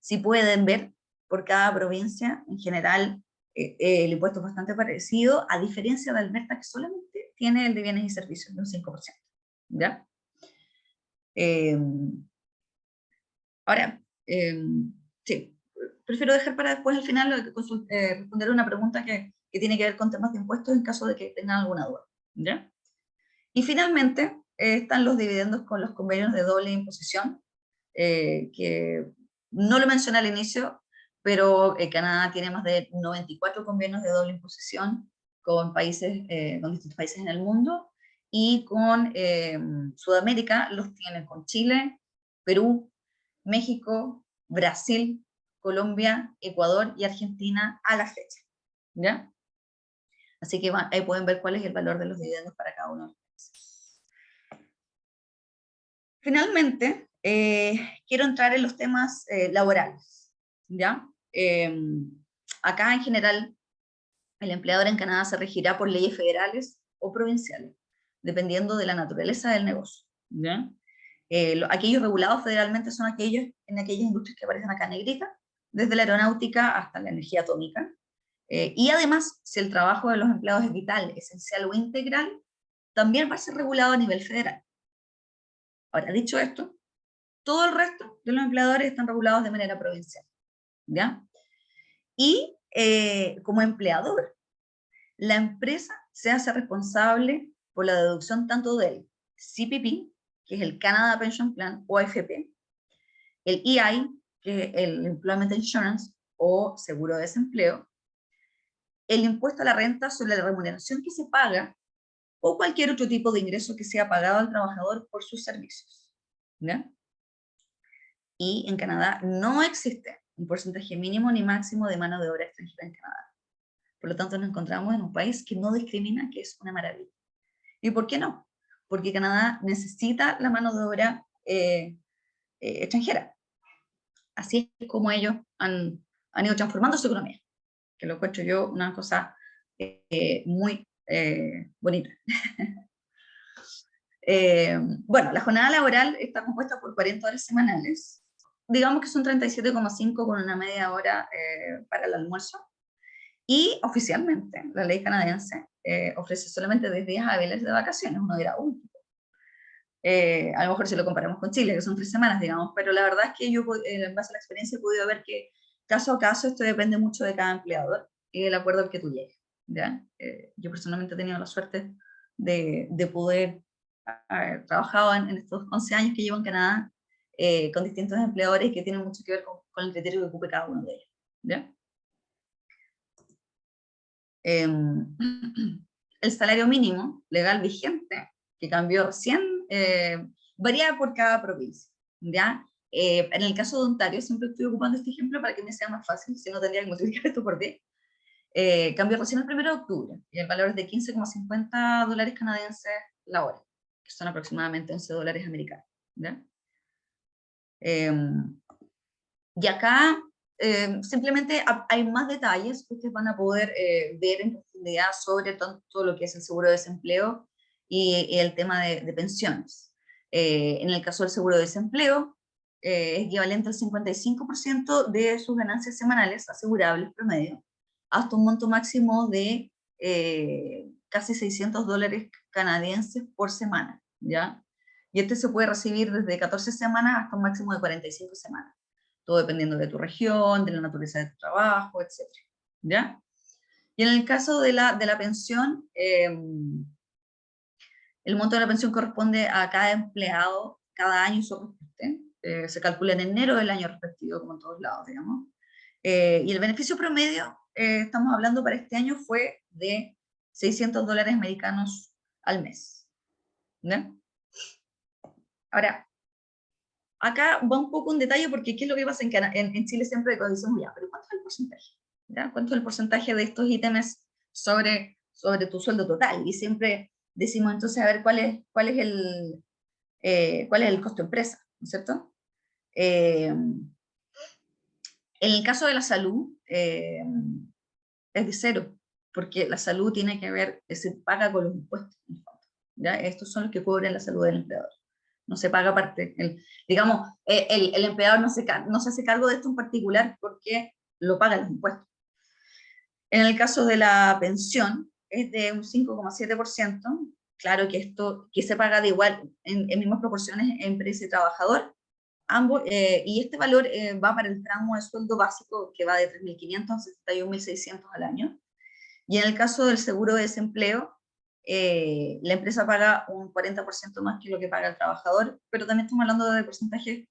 Si pueden ver, por cada provincia, en general, el impuesto es bastante parecido, a diferencia de Alberta, que solamente tiene el de bienes y servicios de un 5%, ¿ya? Ahora, sí, prefiero dejar para después al final responder una pregunta que tiene que ver con temas de impuestos en caso de que tengan alguna duda, ¿ya? Y finalmente están los dividendos con los convenios de doble imposición, que no lo mencioné al inicio, pero Canadá tiene más de 94 convenios de doble imposición con distintos países en el mundo, y con Sudamérica los tiene con Chile, Perú, México, Brasil, Colombia, Ecuador y Argentina a la fecha, ¿ya? Así que ahí pueden ver cuál es el valor de los dividendos para cada uno de los países. Finalmente, quiero entrar en los temas laborales, ¿ya? Acá en general, el empleador en Canadá se regirá por leyes federales o provinciales, dependiendo de la naturaleza del negocio, ¿ya? Aquellos regulados federalmente son aquellos en aquellas industrias que aparecen acá en negrita, desde la aeronáutica hasta la energía atómica. Y además, si el trabajo de los empleados es vital, esencial o integral, también va a ser regulado a nivel federal. Ahora, dicho esto, todo el resto de los empleadores están regulados de manera provincial, ¿ya? Y como empleador, la empresa se hace responsable por la deducción tanto del CPP, que es el Canada Pension Plan o AFP, el EI, que es el Employment Insurance o seguro de desempleo, el impuesto a la renta sobre la remuneración que se paga, o cualquier otro tipo de ingreso que sea pagado al trabajador por sus servicios, ¿ya? Y en Canadá no existe un porcentaje mínimo ni máximo de mano de obra extranjera en Canadá. Por lo tanto, nos encontramos en un país que no discrimina, que es una maravilla. ¿Y por qué no? Porque Canadá necesita la mano de obra extranjera. Así es como ellos han ido transformando su economía, que lo encuentro yo una cosa muy bonita. Bueno, la jornada laboral está compuesta por 40 horas semanales. Digamos que son 37,5 con una media hora para el almuerzo. Y oficialmente, la ley canadiense ofrece solamente 10 días hábiles de vacaciones. Uno dirá, a lo mejor si lo comparamos con Chile, que son 3 semanas, digamos, pero la verdad es que yo, en base a la experiencia, he podido ver que caso a caso esto depende mucho de cada empleador y del acuerdo al que tú llegues, ¿ya? Yo personalmente he tenido la suerte de poder haber trabajado en estos 11 años que llevo en Canadá con distintos empleadores que tienen mucho que ver con el criterio que ocupe cada uno de ellos, ¿ya? El salario mínimo legal vigente, que cambió recién, varía por cada provincia, ¿ya? En el caso de Ontario, siempre estoy ocupando este ejemplo para que me sea más fácil, si no tendría que multiplicar esto por 10. Cambió recién el 1 de octubre, y el valor es de $15,50 canadienses la hora, que son aproximadamente $11 americanos, ¿ya? Y acá simplemente hay más detalles que ustedes van a poder ver en profundidad sobre todo lo que es el seguro de desempleo y el tema de pensiones. En el caso del seguro de desempleo, es equivalente al 55% de sus ganancias semanales asegurables promedio, hasta un monto máximo de casi $600 canadienses por semana, ¿ya? Y este se puede recibir desde 14 semanas hasta un máximo de 45 semanas. Todo dependiendo de tu región, de la naturaleza de tu trabajo, etc. ¿Ya? Y en el caso de la pensión, el monto de la pensión corresponde a cada empleado cada año su reporte. Se calcula en enero del año respectivo, como en todos lados, digamos. Y el beneficio promedio, estamos hablando para este año, fue de $600 americanos al mes. ¿Ya? Ahora, acá va un poco en detalle porque ¿qué es lo que pasa en Chile? Siempre decimos, ya, pero ¿cuánto es el porcentaje? ¿Ya? ¿Cuánto es el porcentaje de estos ítems sobre tu sueldo total? Y siempre decimos entonces a ver cuál es el costo empresa, ¿no es cierto? En el caso de la salud, es de cero, porque la salud tiene que ver, se paga con los impuestos, ¿ya? Estos son los que cubren la salud del empleador. No se paga aparte. Digamos, el empleador no se hace cargo de esto en particular porque lo pagan los impuestos. En el caso de la pensión, es de un 5,7%. Claro que esto que se paga de igual, en mismas proporciones, empresa y trabajador. Ambos, y este valor va para el tramo de sueldo básico, que va de 3.500 a 61.600 al año. Y en el caso del seguro de desempleo, la empresa paga un 40% más que lo que paga el trabajador, pero también estamos hablando de porcentajes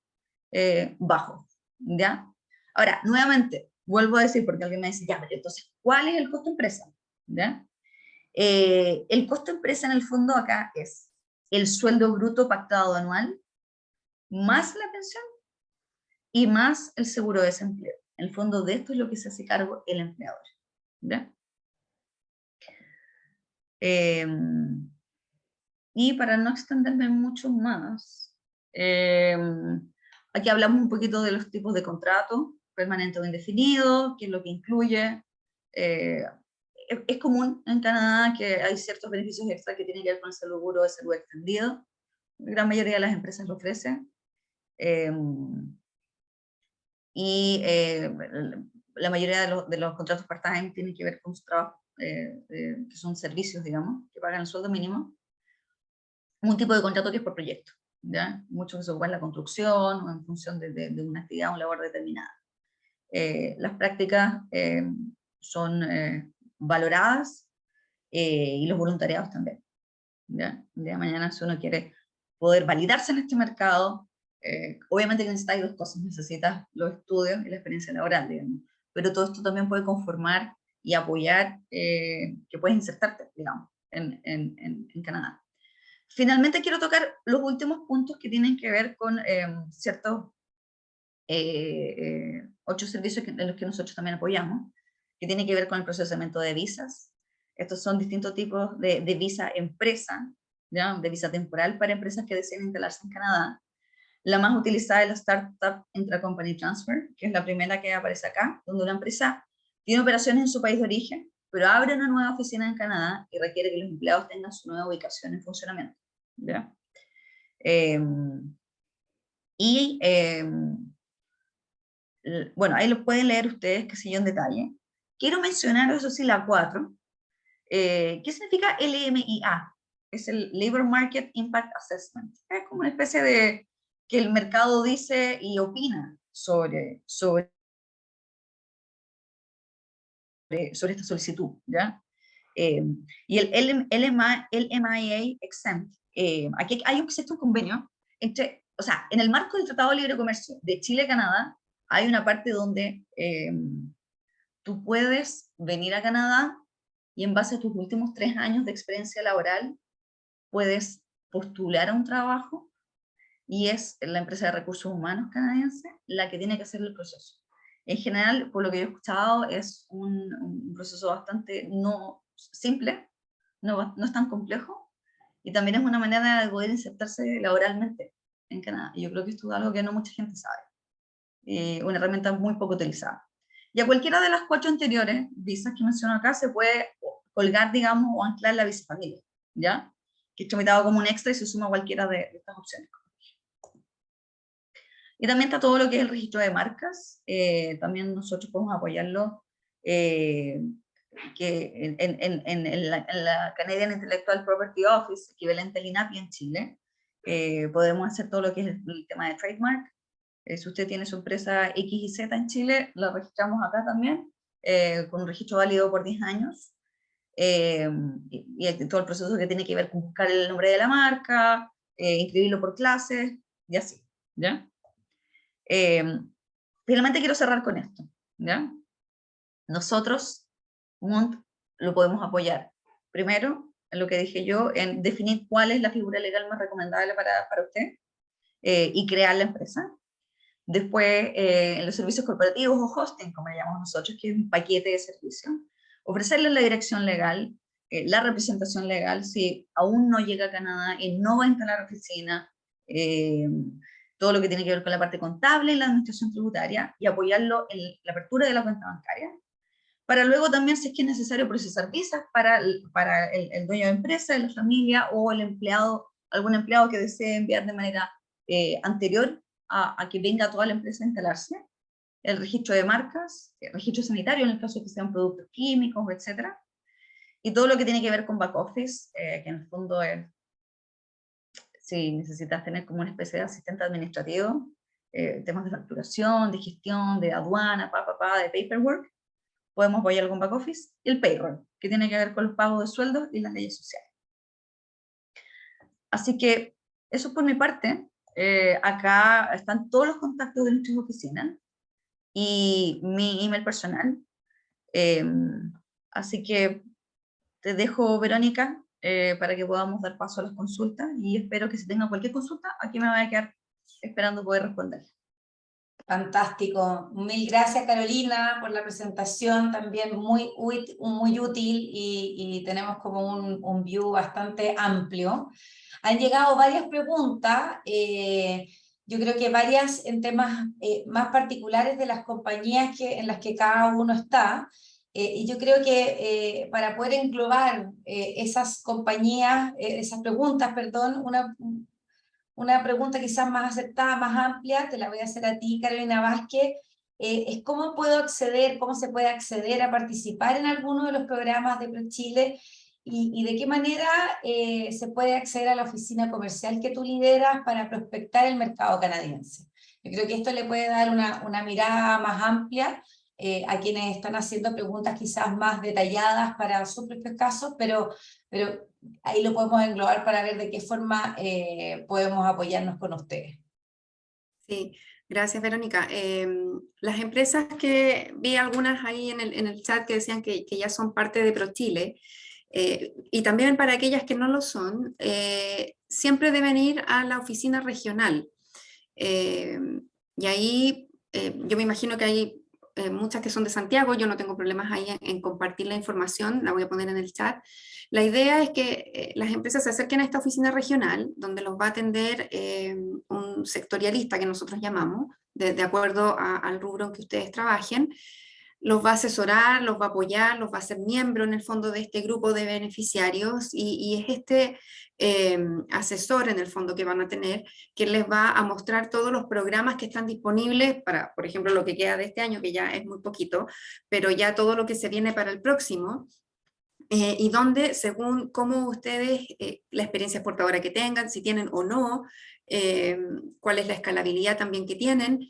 bajo, ¿ya? Ahora, nuevamente, vuelvo a decir, porque alguien me dice, ya, pero entonces, ¿cuál es el costo empresa? ¿Ya? El costo empresa en el fondo acá es el sueldo bruto pactado anual, más la pensión y más el seguro de desempleo. En el fondo de esto es lo que se hace cargo el empleador, ¿ya? Y para no extenderme mucho más, aquí hablamos un poquito de los tipos de contrato, permanente o indefinido, qué es lo que incluye. Es común en Canadá que hay ciertos beneficios extra que tienen que ver con el seguro de salud extendido. La gran mayoría de las empresas lo ofrecen. La mayoría de los contratos part-time tienen que ver con su trabajo, que son servicios, digamos, que pagan el sueldo mínimo. Un tipo de contrato que es por proyecto, ¿ya? Muchos que se ocupan en la construcción o en función de una actividad o una labor determinada. Las prácticas son valoradas y los voluntariados también, ¿ya? El día de mañana, si uno quiere poder validarse en este mercado, obviamente que necesitas dos cosas: necesitas los estudios y la experiencia laboral, digamos, pero todo esto también puede conformar y apoyar que puedes insertarte, digamos, en Canadá. Finalmente quiero tocar los últimos puntos que tienen que ver con ciertos 8 servicios en los que nosotros también apoyamos, que tienen que ver con el procesamiento de visas. Estos son distintos tipos de visa empresa, ¿ya? De visa temporal para empresas que deseen instalarse en Canadá. La más utilizada es la Startup Intracompany Transfer, que es la primera que aparece acá, donde una empresa tiene operaciones en su país de origen, pero abre una nueva oficina en Canadá y requiere que los empleados tengan su nueva ubicación en funcionamiento, ¿ya? Bueno, ahí lo pueden leer ustedes, qué sé yo, en detalle. Quiero mencionar, eso sí, la 4. ¿Qué significa LMIA? Es el Labor Market Impact Assessment. Es como una especie de que el mercado dice y opina sobre esta solicitud, ¿ya? Y el LMIA Exempt, aquí hay un convenio entre, o sea, en el marco del Tratado de Libre Comercio de Chile-Canadá, hay una parte donde tú puedes venir a Canadá y en base a tus últimos 3 años de experiencia laboral, puedes postular a un trabajo y es la empresa de recursos humanos canadiense la que tiene que hacer el proceso. En general, por lo que yo he escuchado, es un proceso bastante no simple, no es tan complejo, y también es una manera de poder insertarse laboralmente en Canadá. Y yo creo que esto es algo que no mucha gente sabe. Una herramienta muy poco utilizada. Y a cualquiera de las 4 anteriores visas que menciono acá se puede colgar, digamos, o anclar la visa familia, ¿ya? Que es tramitado como un extra y se suma a cualquiera de estas opciones. Y también está todo lo que es el registro de marcas. También nosotros podemos apoyarlo que en la Canadian Intellectual Property Office, equivalente al INAPI en Chile. Podemos hacer todo lo que es el tema de trademark. Si usted tiene su empresa X y Z en Chile, la registramos acá también, con un registro válido por 10 años. Y todo el proceso que tiene que ver con buscar el nombre de la marca, inscribirlo por clases, y así, ¿ya? Finalmente quiero cerrar con esto, ¿ya? Nosotros, MUNT, lo podemos apoyar. Primero, en lo que dije yo, en definir cuál es la figura legal más recomendable para usted, y crear la empresa. Después, en los servicios corporativos o hosting, como le llamamos nosotros, que es un paquete de servicios, ofrecerle la dirección legal, la representación legal, si aún no llega a Canadá y no va a instalar oficina, todo lo que tiene que ver con la parte contable y la administración tributaria, y apoyarlo en la apertura de la cuenta bancaria, para luego también, si es que es necesario, procesar visas para el dueño de empresa, la familia o el empleado, algún empleado que desee enviar de manera anterior a que venga toda la empresa a instalarse, el registro de marcas, el registro sanitario en el caso de que sean productos químicos, etc. Y todo lo que tiene que ver con back office, que en el fondo es, si necesitas tener como una especie de asistente administrativo, temas de facturación, de gestión, de aduana, de paperwork, podemos apoyar con back office, y el payroll, que tiene que ver con los pagos de sueldos y las leyes sociales. Así que eso por mi parte. Acá están todos los contactos de nuestras oficinas y mi email personal. Así que te dejo, Verónica, para que podamos dar paso a las consultas, y espero que si tengan cualquier consulta, aquí me voy a quedar esperando poder responder. Fantástico. Mil gracias, Carolina, por la presentación, también muy útil y tenemos como un view bastante amplio. Han llegado varias preguntas, yo creo que varias en temas más particulares de las compañías en las que cada uno está, y yo creo que para poder englobar esas compañías, esas preguntas, perdón, una pregunta quizás más aceptada, más amplia, te la voy a hacer a ti, Carolina Vázquez, es cómo puedo acceder, cómo se puede acceder a participar en alguno de los programas de ProChile y de qué manera se puede acceder a la oficina comercial que tú lideras para prospectar el mercado canadiense. Yo creo que esto le puede dar una mirada más amplia a quienes están haciendo preguntas quizás más detalladas para sus propios casos, pero ahí lo podemos englobar para ver de qué forma podemos apoyarnos con ustedes. Sí, gracias, Verónica. Las empresas que vi algunas ahí en el chat que decían que ya son parte de ProChile, y también para aquellas que no lo son, siempre deben ir a la oficina regional. Y ahí yo me imagino que hay muchas que son de Santiago, yo no tengo problemas ahí en compartir la información, la voy a poner en el chat. La idea es que las empresas se acerquen a esta oficina regional, donde los va a atender un sectorialista que nosotros llamamos, de acuerdo al rubro en que ustedes trabajen. Los va a asesorar, los va a apoyar, los va a hacer miembro en el fondo de este grupo de beneficiarios, y es este asesor en el fondo que van a tener, que les va a mostrar todos los programas que están disponibles para, por ejemplo, lo que queda de este año, que ya es muy poquito, pero ya todo lo que se viene para el próximo, y donde, según cómo ustedes, la experiencia exportadora que tengan, si tienen o no, cuál es la escalabilidad también que tienen,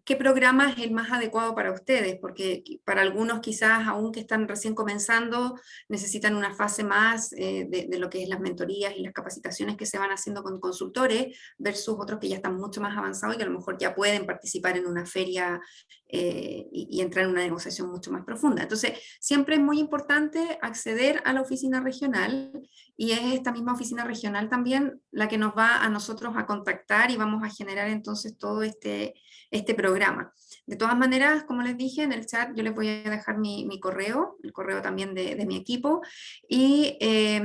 qué programa es el más adecuado para ustedes, porque para algunos quizás aún que están recién comenzando necesitan una fase más de lo que es las mentorías y las capacitaciones que se van haciendo con consultores, versus otros que ya están mucho más avanzados y que a lo mejor ya pueden participar en una feria y entrar en una negociación mucho más profunda. Entonces, siempre es muy importante acceder a la oficina regional, y es esta misma oficina regional también la que nos va a nosotros a contactar y vamos a generar entonces todo este programa. De todas maneras, como les dije en el chat, yo les voy a dejar mi correo, el correo también de mi equipo, y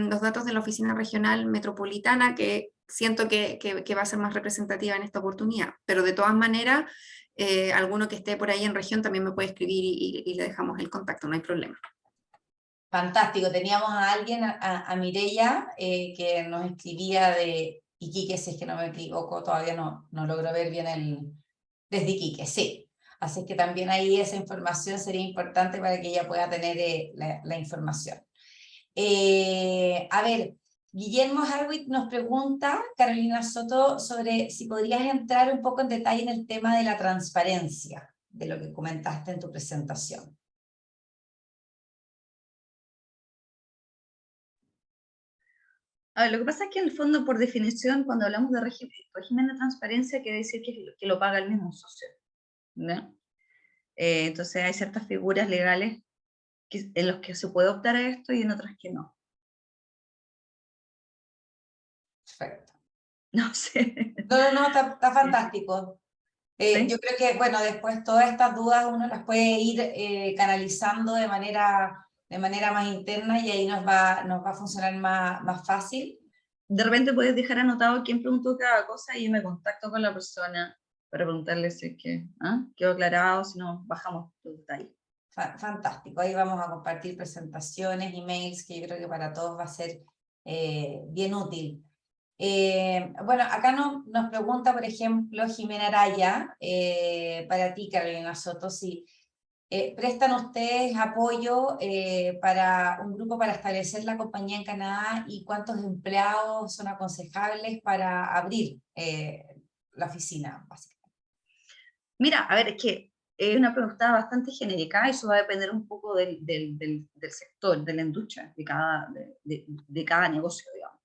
los datos de la oficina regional metropolitana, que siento que va a ser más representativa en esta oportunidad. Pero de todas maneras, alguno que esté por ahí en región también me puede escribir y le dejamos el contacto, no hay problema. Fantástico, teníamos a alguien, a Mireia, que nos escribía de Iquique, si es que no me equivoco, todavía no logro ver bien desde Iquique, sí. Así que también ahí esa información sería importante para que ella pueda tener la información. A ver, Guillermo Harwick nos pregunta, Carolina Soto, sobre si podrías entrar un poco en detalle en el tema de la transparencia, de lo que comentaste en tu presentación. A ver, lo que pasa es que en el fondo, por definición, cuando hablamos de régimen de transparencia, quiere decir que lo paga el mismo socio, ¿no? Entonces hay ciertas figuras legales en las que se puede optar a esto y en otras que no. Perfecto. No sé. No, está fantástico. ¿Sí? Yo creo que, bueno, después todas estas dudas uno las puede ir canalizando de manera más interna, y ahí nos va a funcionar más fácil. De repente puedes dejar anotado quién preguntó cada cosa y yo me contacto con la persona para preguntarle si es que quedó aclarado, si no bajamos los detalles. Fantástico, ahí vamos a compartir presentaciones, emails, que yo creo que para todos va a ser bien útil. Bueno, acá nos pregunta, por ejemplo, Jimena Araya, para ti, Carolina Soto, si prestan ustedes apoyo para un grupo para establecer la compañía en Canadá, y cuántos empleados son aconsejables para abrir la oficina, básicamente. Mira, a ver, es que es una pregunta bastante genérica, eso va a depender un poco del sector, de la industria, de cada negocio, digamos.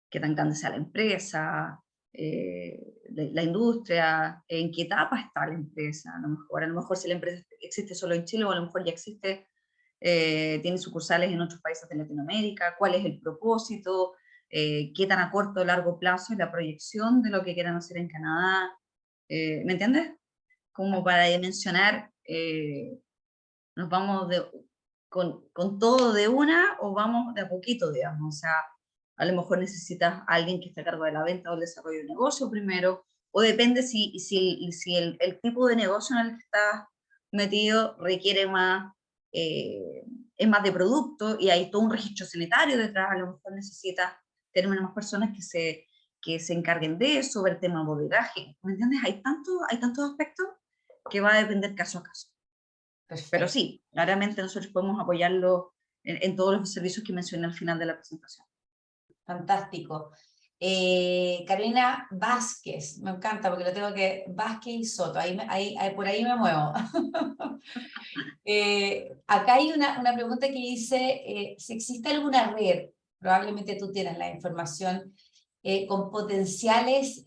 Qué tan grande sea la empresa, la industria, en qué etapa está la empresa, a lo mejor si la empresa existe solo en Chile o a lo mejor ya existe, tiene sucursales en otros países de Latinoamérica, cuál es el propósito, qué tan a corto o largo plazo es la proyección de lo que quieran hacer en Canadá, ¿me entiendes? Como para dimensionar, nos vamos con todo de una o vamos de a poquito, digamos, o sea, a lo mejor necesitas a alguien que esté a cargo de la venta o el desarrollo del negocio primero, o depende si el tipo de negocio en el que estás metido requiere más, es más de producto y hay todo un registro sanitario detrás, a lo mejor necesitas tener más personas que se encarguen de eso, ver tema bodegaje, ¿me entiendes? Hay tantos aspectos que va a depender caso a caso. Perfecto. Pero sí, claramente nosotros podemos apoyarlo en todos los servicios que mencioné al final de la presentación. Fantástico. Carolina Vázquez, me encanta porque lo tengo que... Vázquez y Soto, por ahí me muevo. Acá hay una pregunta que dice, si existe alguna red, probablemente tú tienes la información, con potenciales,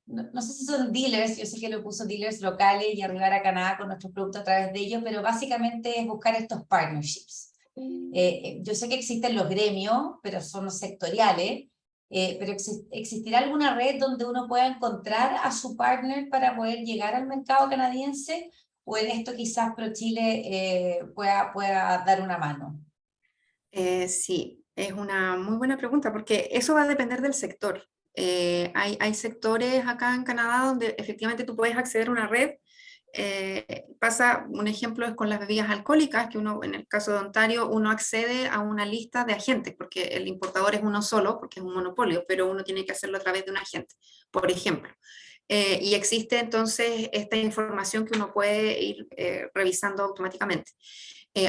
no sé si son dealers, yo sé que lo puso dealers locales y arribar a Canadá con nuestros productos a través de ellos, pero básicamente es buscar estos partnerships. Yo sé que existen los gremios, pero son sectoriales, pero ¿existirá alguna red donde uno pueda encontrar a su partner para poder llegar al mercado canadiense? ¿O en esto quizás ProChile pueda dar una mano? Sí, es una muy buena pregunta porque eso va a depender del sector. Hay sectores acá en Canadá donde efectivamente tú puedes acceder a una red. Pasa, un ejemplo es con las bebidas alcohólicas, que uno, en el caso de Ontario, uno accede a una lista de agentes, porque el importador es uno solo, porque es un monopolio, pero uno tiene que hacerlo a través de un agente, por ejemplo. Y existe entonces esta información que uno puede ir revisando automáticamente.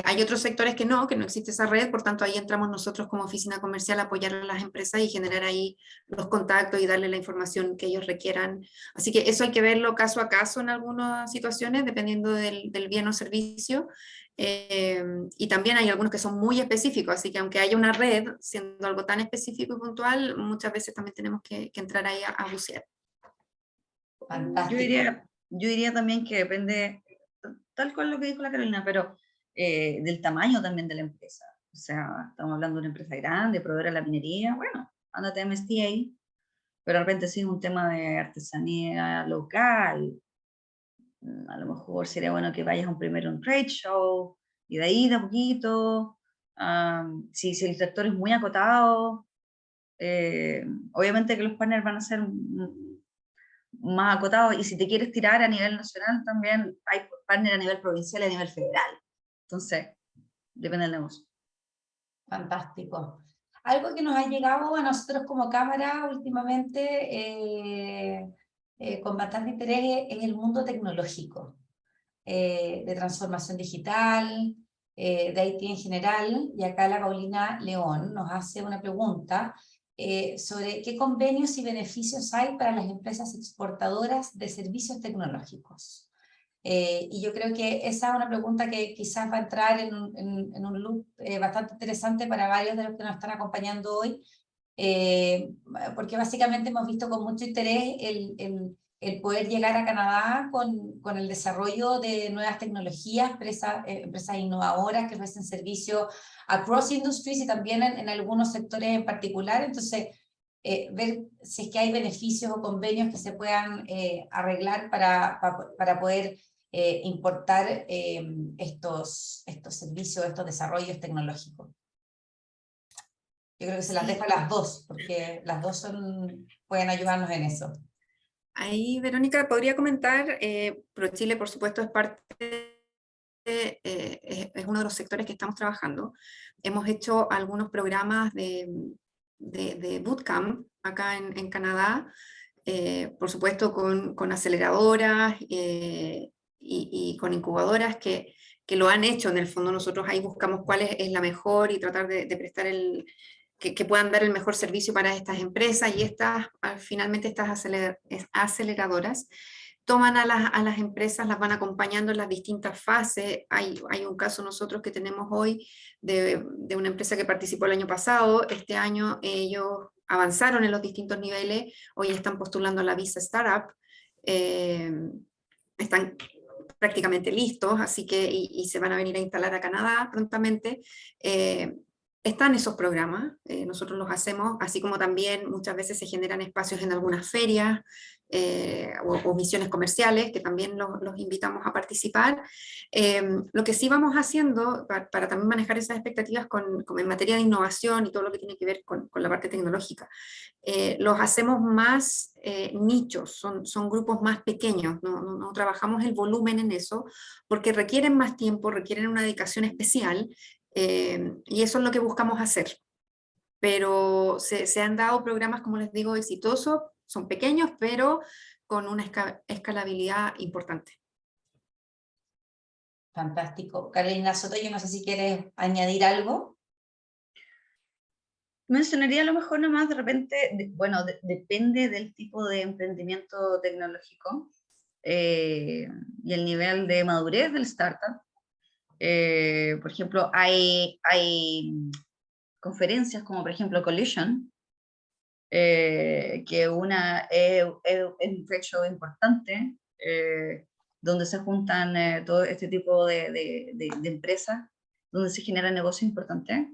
Hay otros sectores que no existe esa red, por tanto ahí entramos nosotros como oficina comercial a apoyar a las empresas y generar ahí los contactos y darle la información que ellos requieran. Así que eso hay que verlo caso a caso en algunas situaciones, dependiendo del bien o servicio. Y también hay algunos que son muy específicos, así que aunque haya una red, siendo algo tan específico y puntual, muchas veces también tenemos que entrar ahí a bucear. Fantástico. Yo diría también que depende, tal cual lo que dijo la Carolina, pero del tamaño también de la empresa. O sea, estamos hablando de una empresa grande, proveedora de la minería, bueno, ándate a MST ahí, pero de repente sí es un tema de artesanía local, a lo mejor sería bueno que vayas primero a un trade show, y de ahí de a poquito, si el sector es muy acotado, obviamente que los partners van a ser más acotados, y si te quieres tirar a nivel nacional también hay partner a nivel provincial y a nivel federal. Entonces, depende del negocio. Fantástico. Algo que nos ha llegado a nosotros como cámara últimamente con bastante interés es el mundo tecnológico, de transformación digital, de IT en general, y acá la Paulina León nos hace una pregunta sobre qué convenios y beneficios hay para las empresas exportadoras de servicios tecnológicos. Y yo creo que esa es una pregunta que quizás va a entrar en un loop bastante interesante para varios de los que nos están acompañando hoy, porque básicamente hemos visto con mucho interés el poder llegar a Canadá con el desarrollo de nuevas tecnologías, empresas innovadoras que ofrecen servicios across industries y también en algunos sectores en particular. Entonces, ver si es que hay beneficios o convenios que se puedan arreglar para poder importar estos servicios, estos desarrollos tecnológicos. Yo creo que se las dejo a las dos, porque las dos pueden ayudarnos en eso. Ahí, Verónica, podría comentar, ProChile, por supuesto, es parte es uno de los sectores que estamos trabajando. Hemos hecho algunos programas de bootcamp acá en Canadá, por supuesto con aceleradoras y con incubadoras que lo han hecho. En el fondo nosotros ahí buscamos cuál es la mejor y tratar de prestar que puedan dar el mejor servicio para estas empresas, y finalmente estas aceleradoras toman a las empresas, las van acompañando en las distintas fases. Hay un caso nosotros que tenemos hoy de una empresa que participó el año pasado. Este año ellos avanzaron en los distintos niveles, hoy están postulando a la visa Startup, están prácticamente listos, así que, y se van a venir a instalar a Canadá prontamente. Están esos programas, nosotros los hacemos, así como también muchas veces se generan espacios en algunas ferias o misiones comerciales, que también los invitamos a participar. Lo que sí vamos haciendo, para también manejar esas expectativas en materia de innovación y todo lo que tiene que ver con la parte tecnológica, los hacemos más nichos, son grupos más pequeños, no trabajamos el volumen en eso, porque requieren más tiempo, requieren una dedicación especial, y eso es lo que buscamos hacer. Pero se han dado programas, como les digo, exitosos, son pequeños, pero con una escalabilidad importante. Fantástico. Carolina Soto, yo no sé si quieres añadir algo. Mencionaría a lo mejor nomás de repente, bueno, depende del tipo de emprendimiento tecnológico y el nivel de madurez del startup. Por ejemplo, hay conferencias como por ejemplo Collision, que es un trade show importante, donde se juntan todo este tipo de empresas, donde se generan negocios importantes.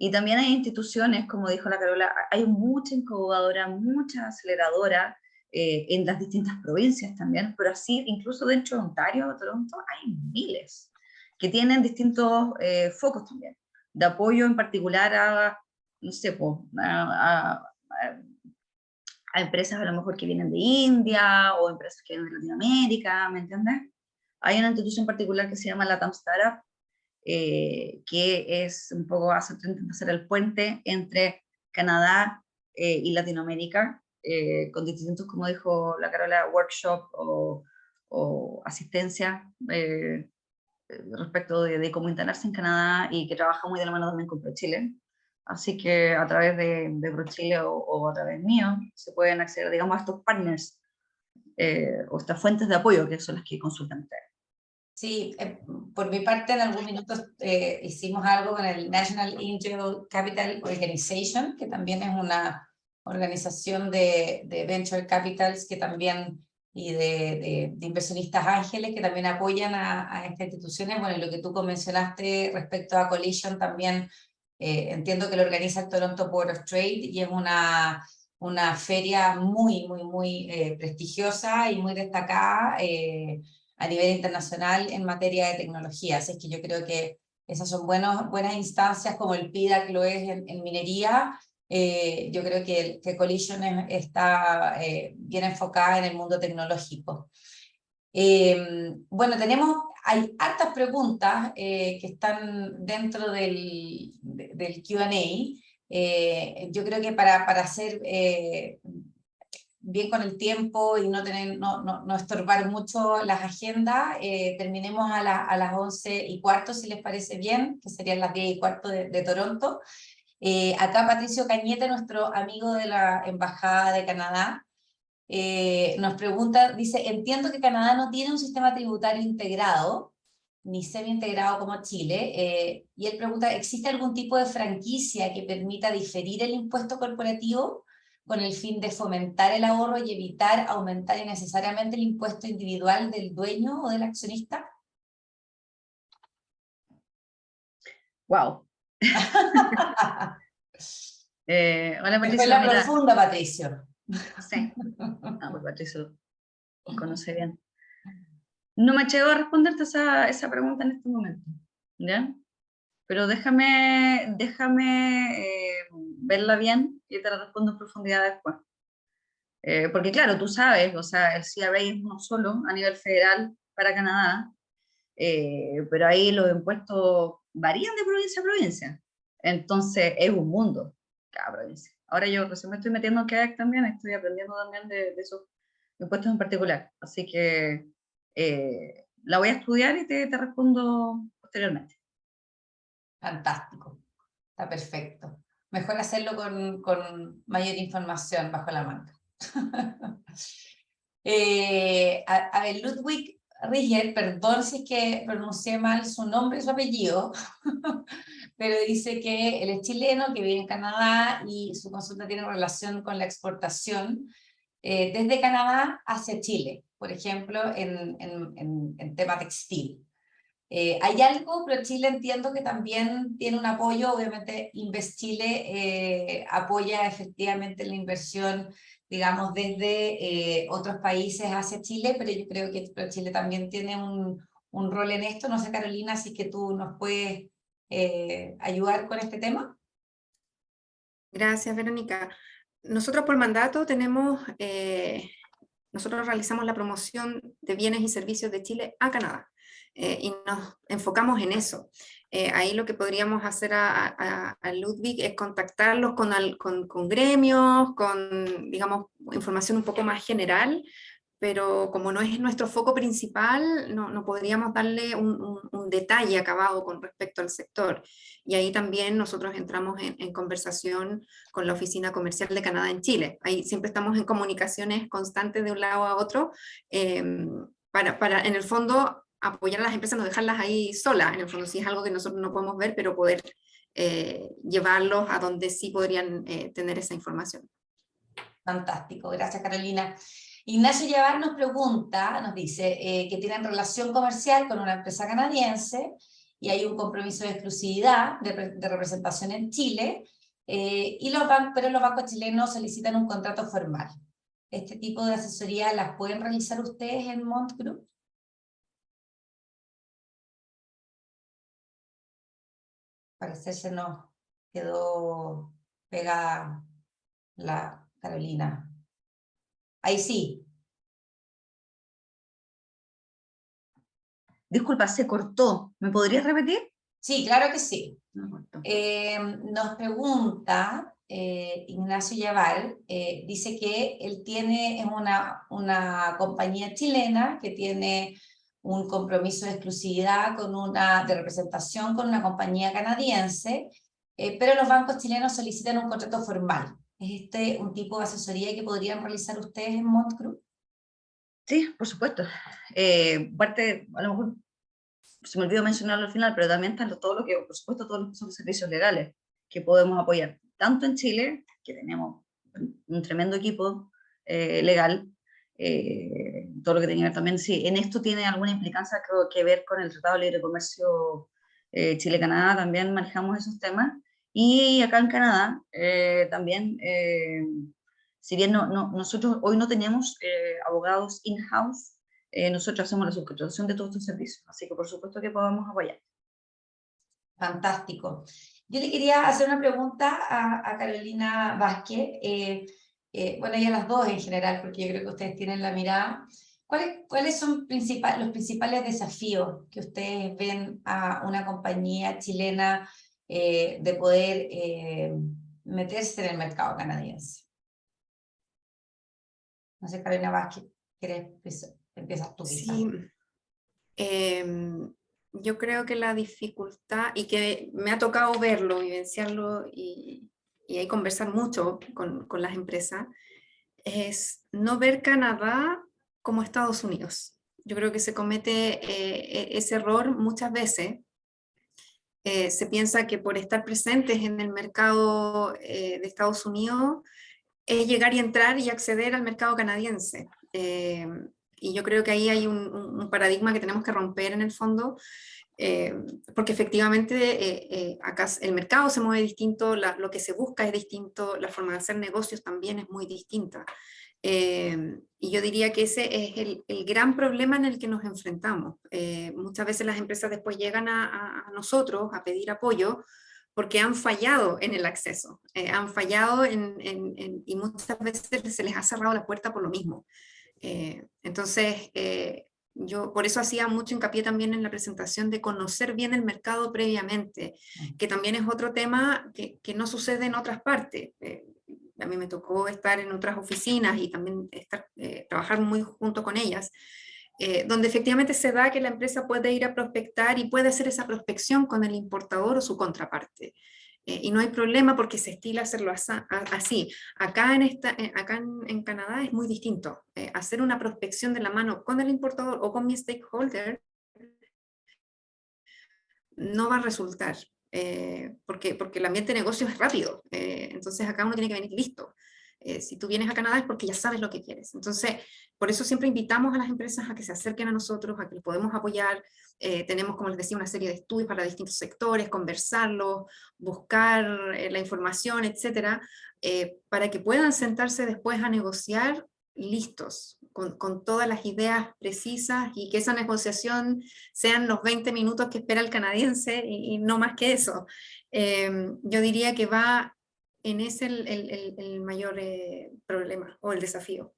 Y también hay instituciones, como dijo la Carola, hay mucha incubadora, mucha aceleradora en las distintas provincias también, pero así incluso dentro de Ontario, Toronto, hay miles que tienen distintos focos también, de apoyo en particular a, no sé, a empresas a lo mejor que vienen de India o empresas que vienen de Latinoamérica, ¿me entiendes? Hay una institución particular que se llama LATAM Startup, que es un poco intenta hacer el puente entre Canadá y Latinoamérica, con distintos, como dijo la Carola, workshop o asistencia respecto de cómo instalarse en Canadá, y que trabaja muy de la mano también con ProChile. Así que a través de ProChile o a través mío se pueden acceder, digamos, a estos partners o estas fuentes de apoyo que son las que consultan ustedes. Sí, por mi parte en algún minuto hicimos algo con el National Angel Capital Organization, que también es una organización de venture capitals que también, y de inversionistas ángeles que también apoyan a estas instituciones. Bueno, y lo que tú mencionaste respecto a Collision también, entiendo que lo organiza el Toronto Board of Trade, y es una feria muy prestigiosa y muy destacada a nivel internacional en materia de tecnología. Así es que yo creo que esas son buenas instancias, como el PIDAC lo es en minería. Yo creo que Collision está bien enfocada en el mundo tecnológico. Bueno, hay hartas preguntas que están dentro del Q&A. Yo creo que para hacer bien con el tiempo y no estorbar mucho las agendas, terminemos a las 11:15, si les parece bien, que serían las 10:15 de Toronto. Acá Patricio Cañete, nuestro amigo de la Embajada de Canadá, nos pregunta, dice: entiendo que Canadá no tiene un sistema tributario integrado, ni semi-integrado como Chile, y él pregunta, ¿existe algún tipo de franquicia que permita diferir el impuesto corporativo con el fin de fomentar el ahorro y evitar aumentar innecesariamente el impuesto individual del dueño o del accionista? ¡Wow! Hola Fue Patricio, la mira. profunda, Patricio. Sí, pues Patricio conoce bien. No me atrevo a responderte esa pregunta en este momento, ¿ya? Pero déjame verla bien y te la respondo en profundidad después. Porque claro, tú sabes, o sea, el CRA es uno solo a nivel federal para Canadá, pero ahí los impuestos varían de provincia a provincia. Entonces es un mundo cada provincia. Ahora yo recién me estoy metiendo en Quebec también, estoy aprendiendo también de esos impuestos en particular. Así que la voy a estudiar y te respondo posteriormente. Fantástico, está perfecto. Mejor hacerlo con mayor información bajo la manga. A ver, Ludwig Rigel, perdón si es que pronuncié mal su nombre y su apellido, pero dice que él es chileno, que vive en Canadá y su consulta tiene relación con la exportación desde Canadá hacia Chile, por ejemplo, en tema textil. Hay algo, pero Chile entiendo que también tiene un apoyo, obviamente Invest Chile apoya efectivamente la inversión, digamos, desde otros países hacia Chile, pero yo creo que Chile también tiene un rol en esto. No sé, Carolina, si es que tú nos puedes ayudar con este tema. Gracias, Verónica. Nosotros por mandato tenemos, nosotros realizamos la promoción de bienes y servicios de Chile a Canadá y nos enfocamos en eso. Ahí lo que podríamos hacer a Ludwig es contactarlos con gremios, con, digamos, información un poco más general, pero como no es nuestro foco principal, no podríamos darle un detalle acabado con respecto al sector. Y ahí también nosotros entramos en conversación con la Oficina Comercial de Canadá en Chile. Ahí siempre estamos en comunicaciones constantes de un lado a otro, para en el fondo apoyar a las empresas, no dejarlas ahí solas, en el fondo sí es algo que nosotros no podemos ver, pero poder llevarlos a donde sí podrían tener esa información. Fantástico, gracias, Carolina. Ignacio Llevar nos pregunta, nos dice que tienen relación comercial con una empresa canadiense y hay un compromiso de exclusividad de representación en Chile, pero los bancos chilenos solicitan un contrato formal. ¿Este tipo de asesoría las pueden realizar ustedes en Mont Group? Parece que se nos quedó pegada la Carolina. Ahí sí. Disculpa, se cortó. ¿Me podrías repetir? Sí, claro que sí. No, cortó. Nos pregunta Ignacio Yaval, dice que él tiene una compañía chilena que tiene un compromiso de exclusividad de representación con una compañía canadiense, pero los bancos chilenos solicitan un contrato formal. ¿Es este un tipo de asesoría que podrían realizar ustedes en Mont Group? Sí, por supuesto. Parte, a lo mejor se me olvidó mencionarlo al final, pero también están todo lo que, por supuesto, todos los que son servicios legales que podemos apoyar, tanto en Chile, que tenemos un tremendo equipo legal, todo lo que tiene que ver también, si en esto tiene alguna implicancia que ver con el Tratado de Libre Comercio Chile-Canadá, también manejamos esos temas, y acá en Canadá también, si bien nosotros hoy no tenemos abogados in-house, nosotros hacemos la subcontratación de todos estos servicios, así que por supuesto que podemos apoyar. Fantástico. Yo le quería hacer una pregunta a Carolina Vázquez, bueno, y a las dos en general, porque yo creo que ustedes tienen la mirada. ¿Cuáles son los principales desafíos que ustedes ven a una compañía chilena de poder meterse en el mercado canadiense? No sé, Carolina Vázquez, empiezas tú quizás. Sí. Yo creo que la dificultad, y que me ha tocado verlo, vivenciarlo y ahí conversar mucho con las empresas, es no ver Canadá como Estados Unidos. Yo creo que se comete ese error muchas veces. Se piensa que por estar presentes en el mercado de Estados Unidos es llegar y entrar y acceder al mercado canadiense. Y yo creo que ahí hay un paradigma que tenemos que romper en el fondo, porque efectivamente acá el mercado se mueve distinto, lo que se busca es distinto, la forma de hacer negocios también es muy distinta. Y yo diría que ese es el gran problema en el que nos enfrentamos. Muchas veces las empresas después llegan a nosotros a pedir apoyo porque han fallado en el acceso, han fallado y muchas veces se les ha cerrado la puerta por lo mismo. Entonces, yo por eso hacía mucho hincapié también en la presentación de conocer bien el mercado previamente, que también es otro tema que no sucede en otras partes. A mí me tocó estar en otras oficinas y también trabajar muy junto con ellas, donde efectivamente se da que la empresa puede ir a prospectar y puede hacer esa prospección con el importador o su contraparte. Y no hay problema porque se estila hacerlo así. Acá en Canadá es muy distinto. Hacer una prospección de la mano con el importador o con mi stakeholder no va a resultar, porque el ambiente de negocio es rápido. Entonces acá uno tiene que venir listo. Si tú vienes a Canadá es porque ya sabes lo que quieres. Entonces, por eso siempre invitamos a las empresas a que se acerquen a nosotros, a que los podemos apoyar. Tenemos, como les decía, una serie de estudios para distintos sectores, conversarlos, buscar la información, etcétera, para que puedan sentarse después a negociar listos, con todas las ideas precisas, y que esa negociación sean los 20 minutos que espera el canadiense y no más que eso. Yo diría que va en ese el mayor problema o el desafío.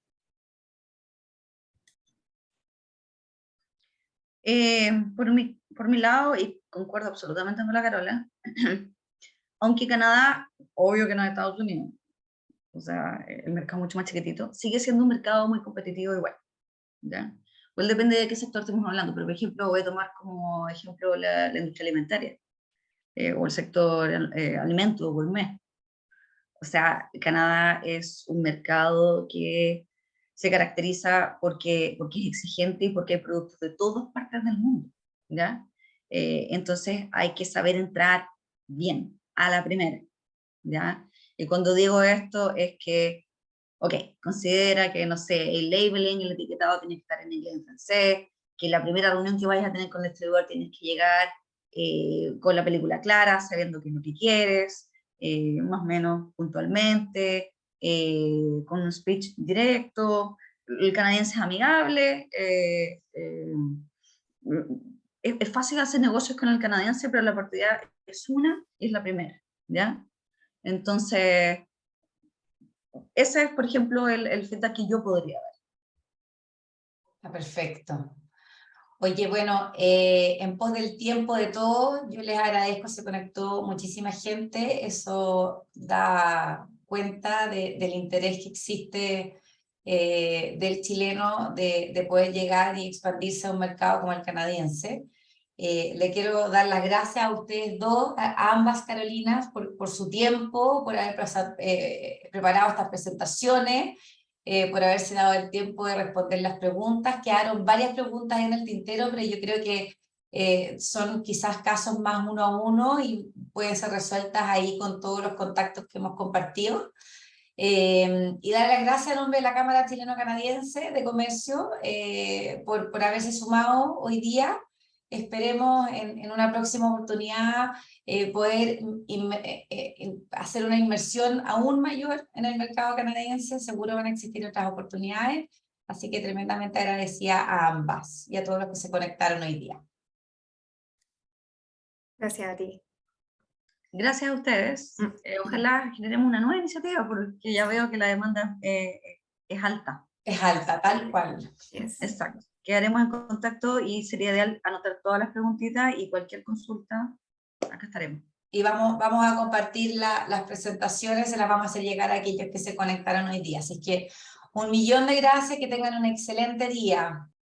Por mi lado, y concuerdo absolutamente con la Carola, aunque Canadá, obvio que no es Estados Unidos, o sea, el mercado es mucho más chiquitito, sigue siendo un mercado muy competitivo igual, ¿ya? Pues depende de qué sector estemos hablando, pero por ejemplo voy a tomar como ejemplo la industria alimentaria, o el sector alimentos, gourmet. O sea, Canadá es un mercado que se caracteriza porque es exigente y porque hay productos de todas partes del mundo, ¿ya? Entonces hay que saber entrar bien, a la primera, ¿ya? Y cuando digo esto es que, ok, considera que, no sé, el labeling, el etiquetado tiene que estar en inglés y en francés, que la primera reunión que vayas a tener con el distribuidor tienes que llegar con la película clara, sabiendo qué es lo que quieres, más o menos puntualmente, con un speech directo. El canadiense es amigable, es fácil hacer negocios con el canadiense, pero la oportunidad es la primera, ¿ya? Entonces, ese es, por ejemplo, el feedback que yo podría dar. Está perfecto. Oye, bueno, en pos del tiempo de todos, yo les agradezco, se conectó muchísima gente, eso da cuenta del interés que existe del chileno de poder llegar y expandirse a un mercado como el canadiense. Le quiero dar las gracias a ustedes dos, a ambas Carolinas, por su tiempo, por haber preparado estas presentaciones, por haberse dado el tiempo de responder las preguntas. Quedaron varias preguntas en el tintero, pero yo creo que son quizás casos más uno a uno y pueden ser resueltas ahí con todos los contactos que hemos compartido. Y dar las gracias a nombre de la Cámara Chileno-Canadiense de Comercio por haberse sumado hoy día. Esperemos en una próxima oportunidad poder hacer una inversión aún mayor en el mercado canadiense. Seguro van a existir otras oportunidades, así que tremendamente agradecida a ambas y a todos los que se conectaron hoy día. Gracias a ti. Gracias a ustedes. Ojalá generemos una nueva iniciativa, porque ya veo que la demanda es alta. Es alta, tal cual. Yes. Exacto. Quedaremos en contacto y sería ideal anotar todas las preguntitas y cualquier consulta, acá estaremos. Y vamos a compartir las presentaciones, se las vamos a hacer llegar a aquellos que se conectaron hoy día. Así que 1.000.000 de gracias, que tengan un excelente día.